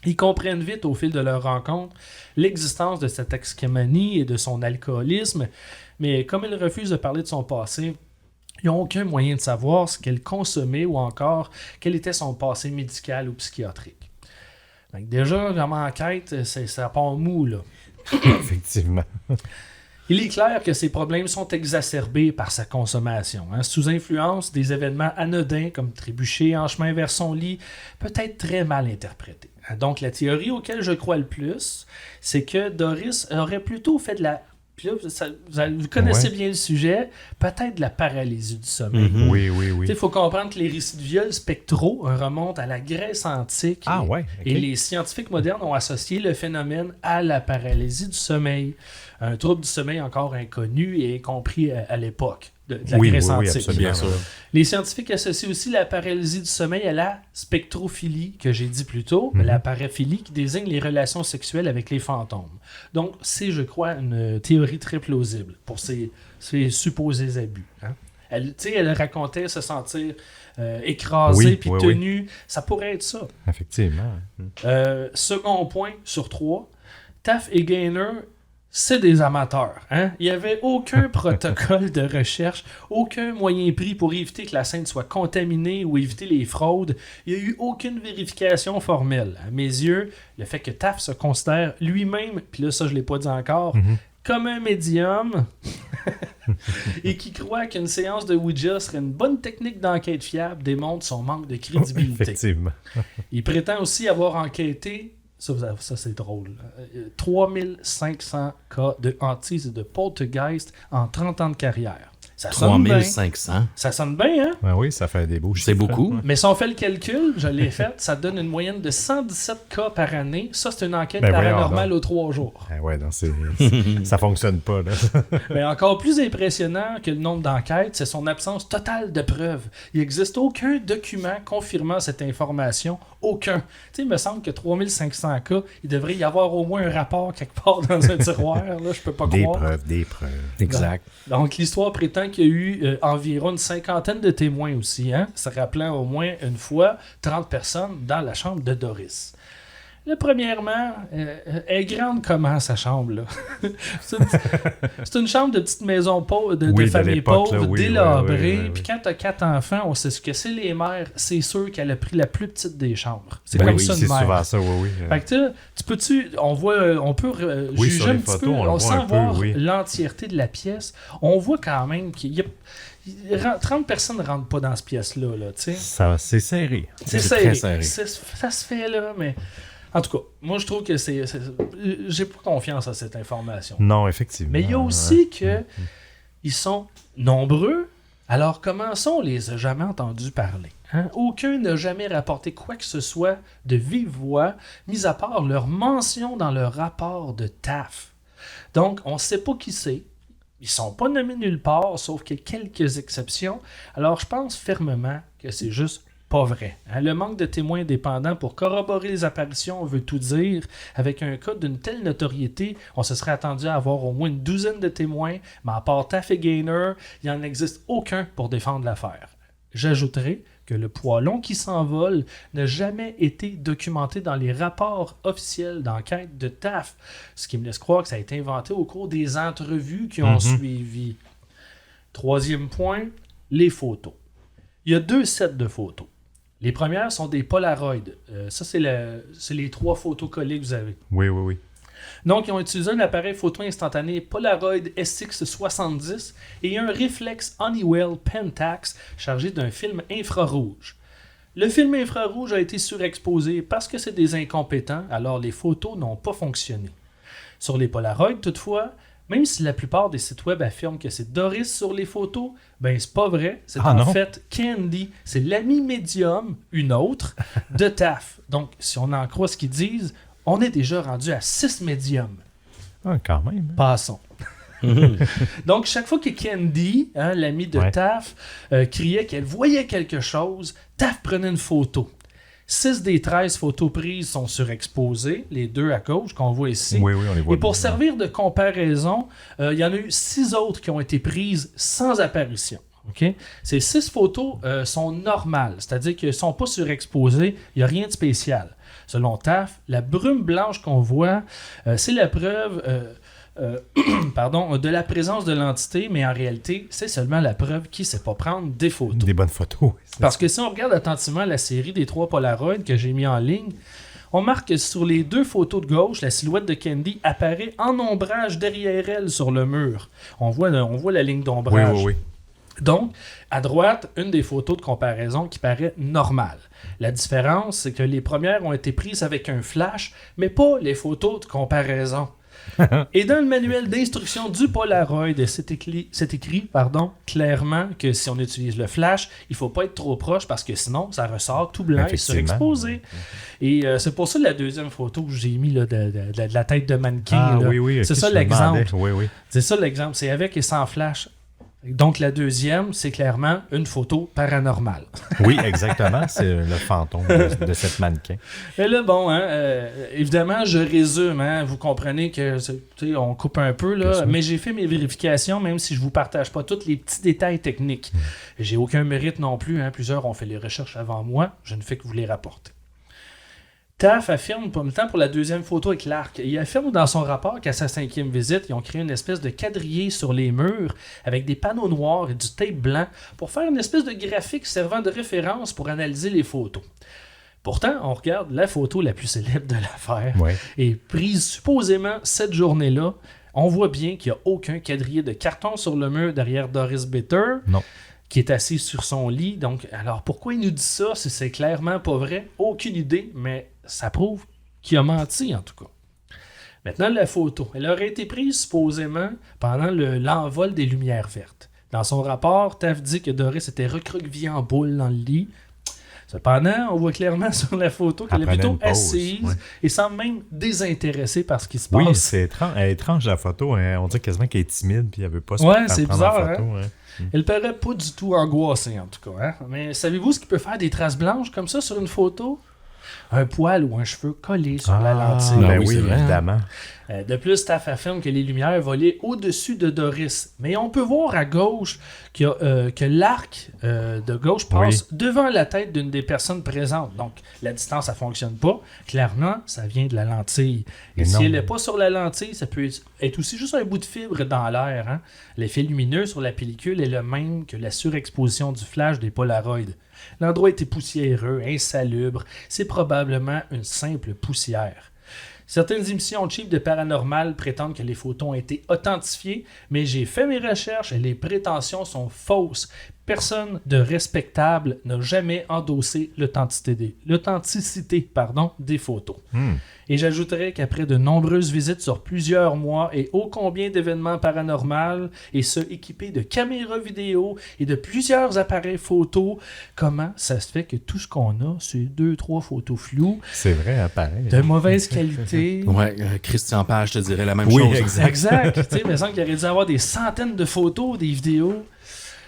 Ils comprennent vite au fil de leur rencontre l'existence de cette toxicomanie et de son alcoolisme, mais comme elle refuse de parler de son passé, ils n'ont aucun moyen de savoir ce qu'elle consommait ou encore quel était son passé médical ou psychiatrique. Donc déjà, comme enquête, ça part mou, là. Effectivement. Il est clair que ces problèmes sont exacerbés par sa consommation. Sous influence, des événements anodins comme trébucher en chemin vers son lit peut être très mal interprétés. Donc la théorie auquel je crois le plus, c'est que Doris aurait plutôt fait de la... Puis là, vous connaissez bien le sujet, peut-être de la paralysie du sommeil. Oui. Il faut comprendre que les récits de viols spectraux remontent à la Grèce antique. Et les scientifiques modernes ont associé le phénomène à la paralysie du sommeil. Un trouble du sommeil encore inconnu et compris à l'époque de la Grèce antique. Bien sûr. Les scientifiques associent aussi la paralysie du sommeil à la spectrophilie, que j'ai dit plus tôt, la paraphilie qui désigne les relations sexuelles avec les fantômes. Donc, c'est, je crois, une théorie très plausible pour ces supposés abus. Elle racontait se sentir écrasée puis tenue. Ça pourrait être ça. Effectivement. Second point sur 3, Taft et Gaynor, c'est des amateurs. Il n'y avait aucun protocole de recherche, aucun moyen pris pour éviter que la scène soit contaminée ou éviter les fraudes. Il n'y a eu aucune vérification formelle. À mes yeux, le fait que Taft se considère lui-même, puis là, ça, je ne l'ai pas dit encore, comme un médium et qui croit qu'une séance de Ouija serait une bonne technique d'enquête fiable démontre son manque de crédibilité. Effectivement. Il prétend aussi avoir enquêté, ça c'est drôle, 3500 cas de hantises et de poltergeist en 30 ans de carrière. Ça 3500. Ça sonne bien, hein? Oui, ça fait des beaux chiffres. C'est beaucoup. Mais si on fait le calcul, je l'ai fait, ça donne une moyenne de 117 cas par année. Ça, c'est une enquête paranormale aux 3 jours. Ça fonctionne pas, là. Mais encore plus impressionnant que le nombre d'enquêtes, c'est son absence totale de preuves. Il n'existe aucun document confirmant cette information. Aucun. Tu sais, il me semble que 3500 cas, il devrait y avoir au moins un rapport quelque part dans un tiroir. Là, je peux pas croire. Des preuves. Exact. Donc, l'histoire prétend qu'il y a eu environ une cinquantaine de témoins aussi, se rappelant au moins une fois 30 personnes dans la chambre de Doris. Là, premièrement, elle est grande comment, sa chambre, là? c'est une chambre de petite maison de famille l'époque, pauvre, là, oui, délabrée. oui. Puis quand t'as 4 enfants, on sait ce que c'est les mères. C'est sûr qu'elle a pris la plus petite des chambres. C'est comme ça, c'est une mère. souvent ça, oui. Fait que on peut juger sur les un petit photos, peu, on le voit sans un peu, voir oui. l'entièreté de la pièce. On voit quand même qu'il y a 30 personnes ne rentrent pas dans cette pièce-là, là, tu sais. Ça, c'est serré. C'est très serré. serré. Ça se fait, là, mais... En tout cas, moi, je trouve que j'ai pas confiance à cette information. Non, effectivement. Mais il y a aussi que ils sont nombreux. Alors, commençons, on les a jamais entendus parler. Hein? Aucun n'a jamais rapporté quoi que ce soit de vive voix, mis à part leur mention dans le rapport de TAF. Donc, on ne sait pas qui c'est. Ils sont pas nommés nulle part, sauf qu'il y a quelques exceptions. Alors, je pense fermement que c'est juste pas vrai. Hein? Le manque de témoins indépendants pour corroborer les apparitions veut tout dire. Avec un cas d'une telle notoriété, on se serait attendu à avoir au moins une douzaine de témoins, mais à part Taff et Gaynor, il n'en existe aucun pour défendre l'affaire. J'ajouterai que le poêlon qui s'envole n'a jamais été documenté dans les rapports officiels d'enquête de TAF, ce qui me laisse croire que ça a été inventé au cours des entrevues qui ont suivi. Troisième point, les photos. Il y a 2 sets de photos. Les premières sont des Polaroid. Ça, c'est les 3 photos collées que vous avez. Oui. Donc, ils ont utilisé un appareil photo instantané Polaroid SX70 et un réflexe Honeywell Pentax chargé d'un film infrarouge. Le film infrarouge a été surexposé parce que c'est des incompétents, alors les photos n'ont pas fonctionné. Sur les Polaroid, toutefois, même si la plupart des sites web affirment que c'est Doris sur les photos, ben c'est pas vrai. C'est fait Candy. C'est l'ami médium, une autre, de TAF. Donc, si on en croit ce qu'ils disent, on est déjà rendu à 6 médiums. Ah, quand même. Passons. Donc, chaque fois que Candy, l'ami de TAF, criait qu'elle voyait quelque chose, TAF prenait une photo. 6 des 13 photos prises sont surexposées, les 2 à gauche qu'on voit ici. Oui, on les voit. Et pour servir de comparaison, il y en a eu 6 autres qui ont été prises sans apparition. Okay? Ces 6 photos sont normales, c'est-à-dire qu'elles ne sont pas surexposées, il n'y a rien de spécial. Selon TAF, la brume blanche qu'on voit, c'est la preuve de la présence de l'entité, mais en réalité, c'est seulement la preuve qu'il ne sait pas prendre des photos. Des bonnes photos. Parce que si on regarde attentivement la série des 3 Polaroids que j'ai mis en ligne, on remarque que sur les 2 photos de gauche, la silhouette de Candy apparaît en ombrage derrière elle sur le mur. On voit la ligne d'ombrage. Oui. Donc, à droite, une des photos de comparaison qui paraît normale. La différence, c'est que les premières ont été prises avec un flash, mais pas les photos de comparaison. Et dans le manuel d'instruction du Polaroid, c'est écrit clairement que si on utilise le flash, il ne faut pas être trop proche parce que sinon, ça ressort tout blanc et surexposé. Et c'est pour ça la deuxième photo que j'ai mis là, de la tête de mannequin. Ah, oui. C'est ça l'exemple. Oui. C'est ça l'exemple. C'est avec et sans flash. Donc, la deuxième, c'est clairement une photo paranormale. Oui, exactement. C'est le fantôme de cette mannequin. Et là, bon, évidemment, je résume. Vous comprenez que on coupe un peu, là, mais j'ai fait mes vérifications, même si je ne vous partage pas tous les petits détails techniques. J'ai aucun mérite non plus. Plusieurs ont fait les recherches avant moi. Je ne fais que vous les rapporter. TAF affirme, pour la deuxième photo avec l'arc, il affirme dans son rapport qu'à sa 5e visite, ils ont créé une espèce de quadrillé sur les murs avec des panneaux noirs et du tape blanc pour faire une espèce de graphique servant de référence pour analyser les photos. Pourtant, on regarde la photo la plus célèbre de l'affaire et prise supposément cette journée-là, on voit bien qu'il n'y a aucun quadrillé de carton sur le mur derrière Doris Bitter. Non. Qui est assis sur son lit. Donc, alors, pourquoi il nous dit ça si c'est clairement pas vrai? Aucune idée, mais ça prouve qu'il a menti, en tout cas. Maintenant, la photo. Elle aurait été prise, supposément, pendant l'envol des lumières vertes. Dans son rapport, TAF dit que Doris était recroquevillée en boule dans le lit. Cependant, on voit clairement sur la photo qu'elle est plutôt assise et semble même désintéressée par ce qui se passe. Oui, c'est étrange. Elle est étrange, la photo. On dirait quasiment qu'elle est timide puis elle veut pas se faire c'est prendre bizarre, en photo. Elle paraît pas du tout angoissée, en tout cas. Mais savez-vous ce qui peut faire des traces blanches comme ça sur une photo? un poil ou un cheveu collé sur la lentille. Ben oui, oui, c'est vrai, hein. évidemment. De plus, Taff affirme que les lumières volaient au-dessus de Doris. Mais on peut voir à gauche que l'arc de gauche passe devant la tête d'une des personnes présentes. Donc, la distance, ça ne fonctionne pas. Clairement, ça vient de la lentille. Et si elle n'est pas sur la lentille, ça peut être aussi juste un bout de fibre dans l'air. Hein? L'effet lumineux sur la pellicule est le même que la surexposition du flash des Polaroids. L'endroit était poussiéreux, insalubre. C'est probablement une simple poussière. Certaines émissions cheap de paranormal prétendent que les photos ont été authentifiées, mais j'ai fait mes recherches et les prétentions sont fausses. Personne de respectable n'a jamais endossé l'authenticité des photos. Et j'ajouterais qu'après de nombreuses visites sur plusieurs mois et ô combien d'événements paranormaux, et ce équipés de caméras vidéo et de plusieurs appareils photo, comment ça se fait que tout ce qu'on a, c'est 2-3 photos floues, C'est vrai, hein, pareil. de mauvaise qualité. Ouais, Christian Page te dirait la même Oui, chose. exact. Exact. Tu sais, il me semble qu'il aurait dû avoir des centaines de photos, des vidéos.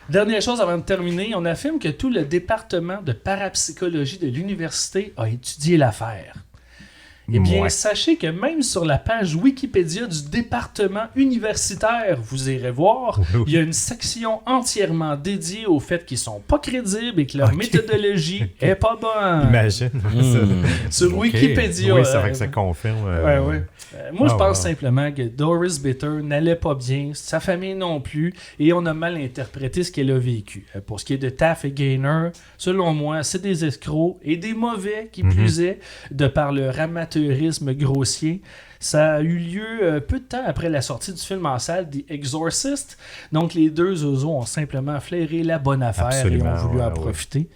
Dernière chose avant de terminer, on affirme que tout le département de parapsychologie de l'université a étudié l'affaire. Eh bien, Ouais. sachez que même sur la page Wikipédia du département universitaire, vous irez voir, il y a une section entièrement dédiée au fait qu'ils sont pas crédibles et que leur méthodologie est pas bonne. Imagine. Sur Ok. Wikipédia. Oui, c'est vrai que ça confirme. Ouais. Moi, je pense wow. simplement que Doris Bitter n'allait pas bien, sa famille non plus, et on a mal interprété ce qu'elle a vécu. Pour ce qui est de Taff et Gaynor, selon moi, c'est des escrocs et des mauvais qui plus est, de par leur amateurisme grossier. Ça a eu lieu peu de temps après la sortie du film en salle The Exorcist. Donc, les deux oiseaux ont simplement flairé la bonne affaire Absolument, et ont voulu en ouais. profiter.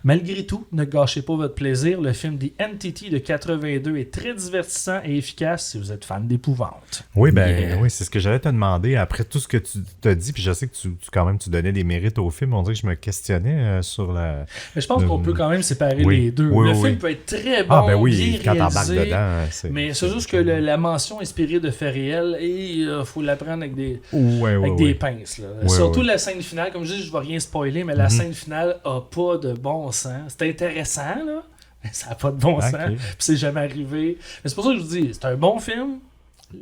Malgré tout, ne gâchez pas votre plaisir. Le film The Entity de 82 est très divertissant et efficace si vous êtes fan d'épouvante. Oui, Yeah. oui, c'est ce que j'allais te demander. Après tout ce que tu t'as dit, puis je sais que tu donnais des mérites au film, on dirait que je me questionnais sur la... Mais je pense qu'on peut quand même séparer Oui. les deux. Oui, le oui, film oui. peut être très bon, Ah ben oui, bien quand t'embarques réalisé, dedans, mais c'est juste que la mention inspirée de faits réels, il faut la prendre avec des... Ouais, avec des pinces. Là. Ouais, Surtout ouais. la scène finale, comme je dis, je ne vais rien spoiler, mais la scène finale a pas de bon sens. C'est intéressant, là, mais ça n'a pas de bon sens. Puis c'est jamais arrivé. Mais c'est pour ça que je vous dis, c'est un bon film.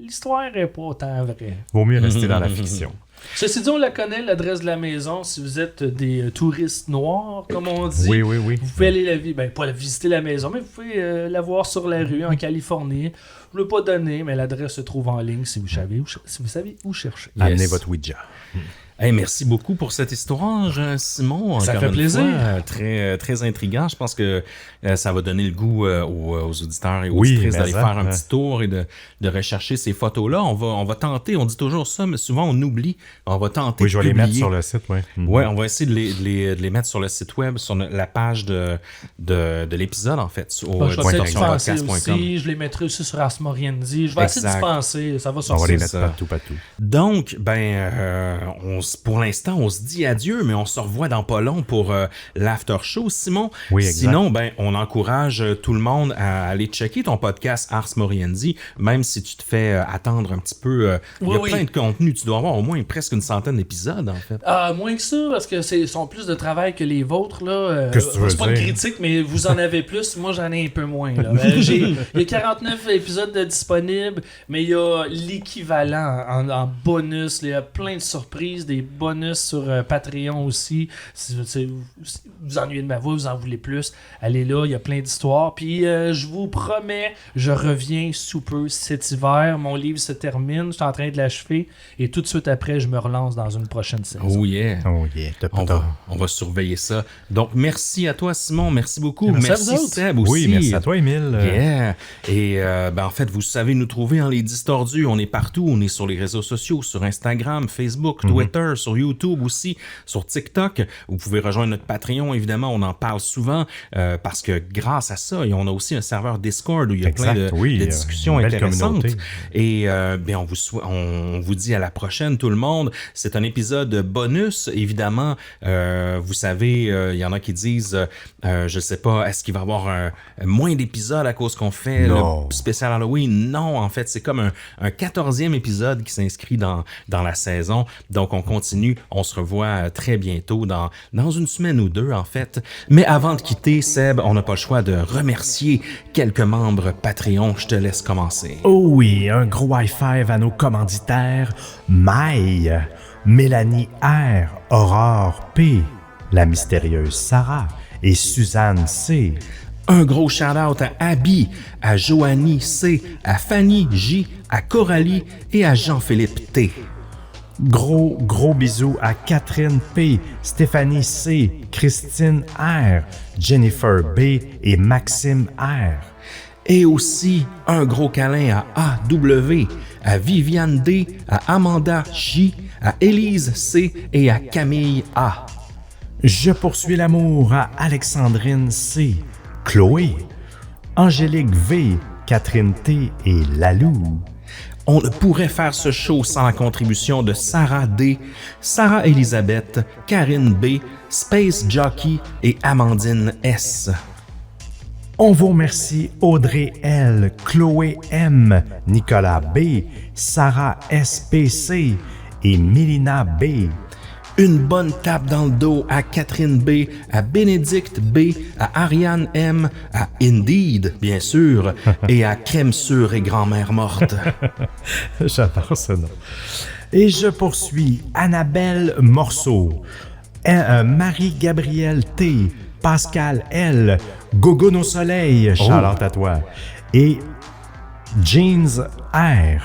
L'histoire n'est pas autant vraie. Vaut mieux rester dans la fiction. Ceci dit, on la connaît, l'adresse de la maison. Si vous êtes des touristes noirs, comme on dit, Oui. vous pouvez aller pas visiter la maison, mais vous pouvez la voir sur la rue en Californie. Je ne l'ai pas donné, mais l'adresse se trouve en ligne si vous savez où chercher. Yes. Amenez votre Ouija. Hey, merci beaucoup pour cette histoire, Simon. Ça Encore fait une plaisir. fois, très, très intriguant. Je pense que ça va donner le goût aux auditeurs et aux Oui, auditrices mais d'aller ça, faire un hein. petit tour et de rechercher ces photos-là. On va tenter, on dit toujours ça, mais souvent on oublie. On va tenter Oui, je de vais les mettre publier. sur le site, oui. Ouais, on va essayer de les mettre sur le site web, sur la page de l'épisode, en fait, au Je vais peut-être y penser distorsionpodcast.com. aussi. Je les mettrai aussi sur Ars Moriendi. Je vais essayer Exact. d'y penser. Ça va On sortir. va les mettre ça. partout. Donc, pour l'instant, on se dit adieu, mais on se revoit dans pas long pour l'after show, Simon. Oui, exact. Sinon, on encourage tout le monde à aller checker ton podcast Ars Moriendi, même si tu te fais attendre un petit peu. Il y a Oui. plein de contenu. Tu dois avoir au moins presque une centaine d'épisodes, en fait. Moins que ça, parce que sont plus de travail que les vôtres. Là. Qu'est-ce que tu veux c'est pas une dire? critique, mais vous en avez plus. Moi, j'en ai un peu moins. Là. Il y a 49 épisodes disponibles, mais il y a l'équivalent en bonus. Il y a plein de surprises, des bonus sur Patreon aussi. Si vous ennuyez de ma voix, vous en voulez plus, allez là, il y a plein d'histoires. Puis je vous promets, je reviens sous peu cet hiver. Mon livre se termine, je suis en train de l'achever et tout de suite après, je me relance dans une prochaine saison. Oh yeah. Oh yeah. On va surveiller ça. Donc, merci à toi, Simon. Merci beaucoup. Merci à vous autres. Seb, aussi. Oui, merci à toi, Émile. Yeah. Et en fait, vous savez nous trouver en Les Distordus. On est partout. On est sur les réseaux sociaux, sur Instagram, Facebook, Twitter, sur YouTube aussi, sur TikTok. Vous pouvez rejoindre notre Patreon, évidemment. On en parle souvent parce que grâce à ça, et on a aussi un serveur Discord où il y a Exact, plein de oui, discussions une belle intéressantes. communauté. Et on vous dit à la prochaine, tout le monde. C'est un épisode bonus, évidemment. Vous savez, il y en a qui disent, je sais pas, est-ce qu'il va y avoir moins d'épisodes à cause qu'on fait Non. le spécial Halloween? Non, en fait, c'est comme un 14e épisode qui s'inscrit dans la saison. Donc, on continue. On se revoit très bientôt, dans une semaine ou deux, en fait. Mais avant de quitter, Seb, on n'a pas le choix de remercier quelques membres Patreon. Je te laisse commencer. Oh oui, un gros high five à nos commanditaires, Maï, Mélanie R, Aurore P, la mystérieuse Sarah et Suzanne C. Un gros shout-out à Abby, à Joanie C, à Fanny J, à Coralie et à Jean-Philippe T. Gros bisous à Catherine P, Stéphanie C, Christine R, Jennifer B et Maxime R. Et aussi un gros câlin à AW, à Viviane D, à Amanda J, à Élise C et à Camille A. Je poursuis l'amour à Alexandrine C, Chloé, Angélique V, Catherine T et Lalou. On ne pourrait faire ce show sans la contribution de Sarah D, Sarah Elisabeth, Karine B, Space Jockey et Amandine S. On vous remercie Audrey L, Chloé M, Nicolas B, Sarah SPC et Mélina B. Une bonne tape dans le dos à Catherine B, à Bénédicte B, à Ariane M, à Indeed, bien sûr, et à Crème Sûre et Grand-Mère Morte. J'adore ce nom. Et je poursuis Annabelle Morceau, Marie-Gabrielle T, Pascal L, Gogo au soleil, Charlotte à toi, et Jeans R.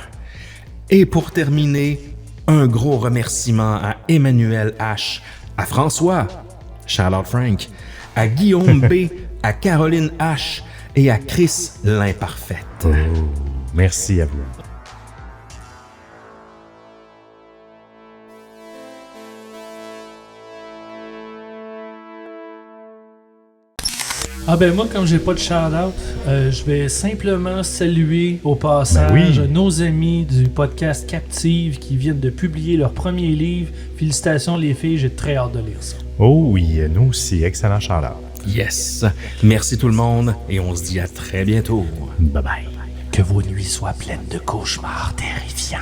Et pour terminer, un gros remerciement à Emmanuel H, à François, Charlotte Frank, à Guillaume B, à Caroline H et à Chris l'Imparfaite. Oh, merci à vous. Ah ben moi, comme j'ai pas de shout-out, je vais simplement saluer au passage nos amis du podcast Captive qui viennent de publier leur premier livre. Félicitations les filles, j'ai très hâte de lire ça. Oh oui, nous aussi, excellent shout-out. Yes! Merci tout le monde et on se dit à très bientôt. Bye bye. Que vos nuits soient pleines de cauchemars terrifiants.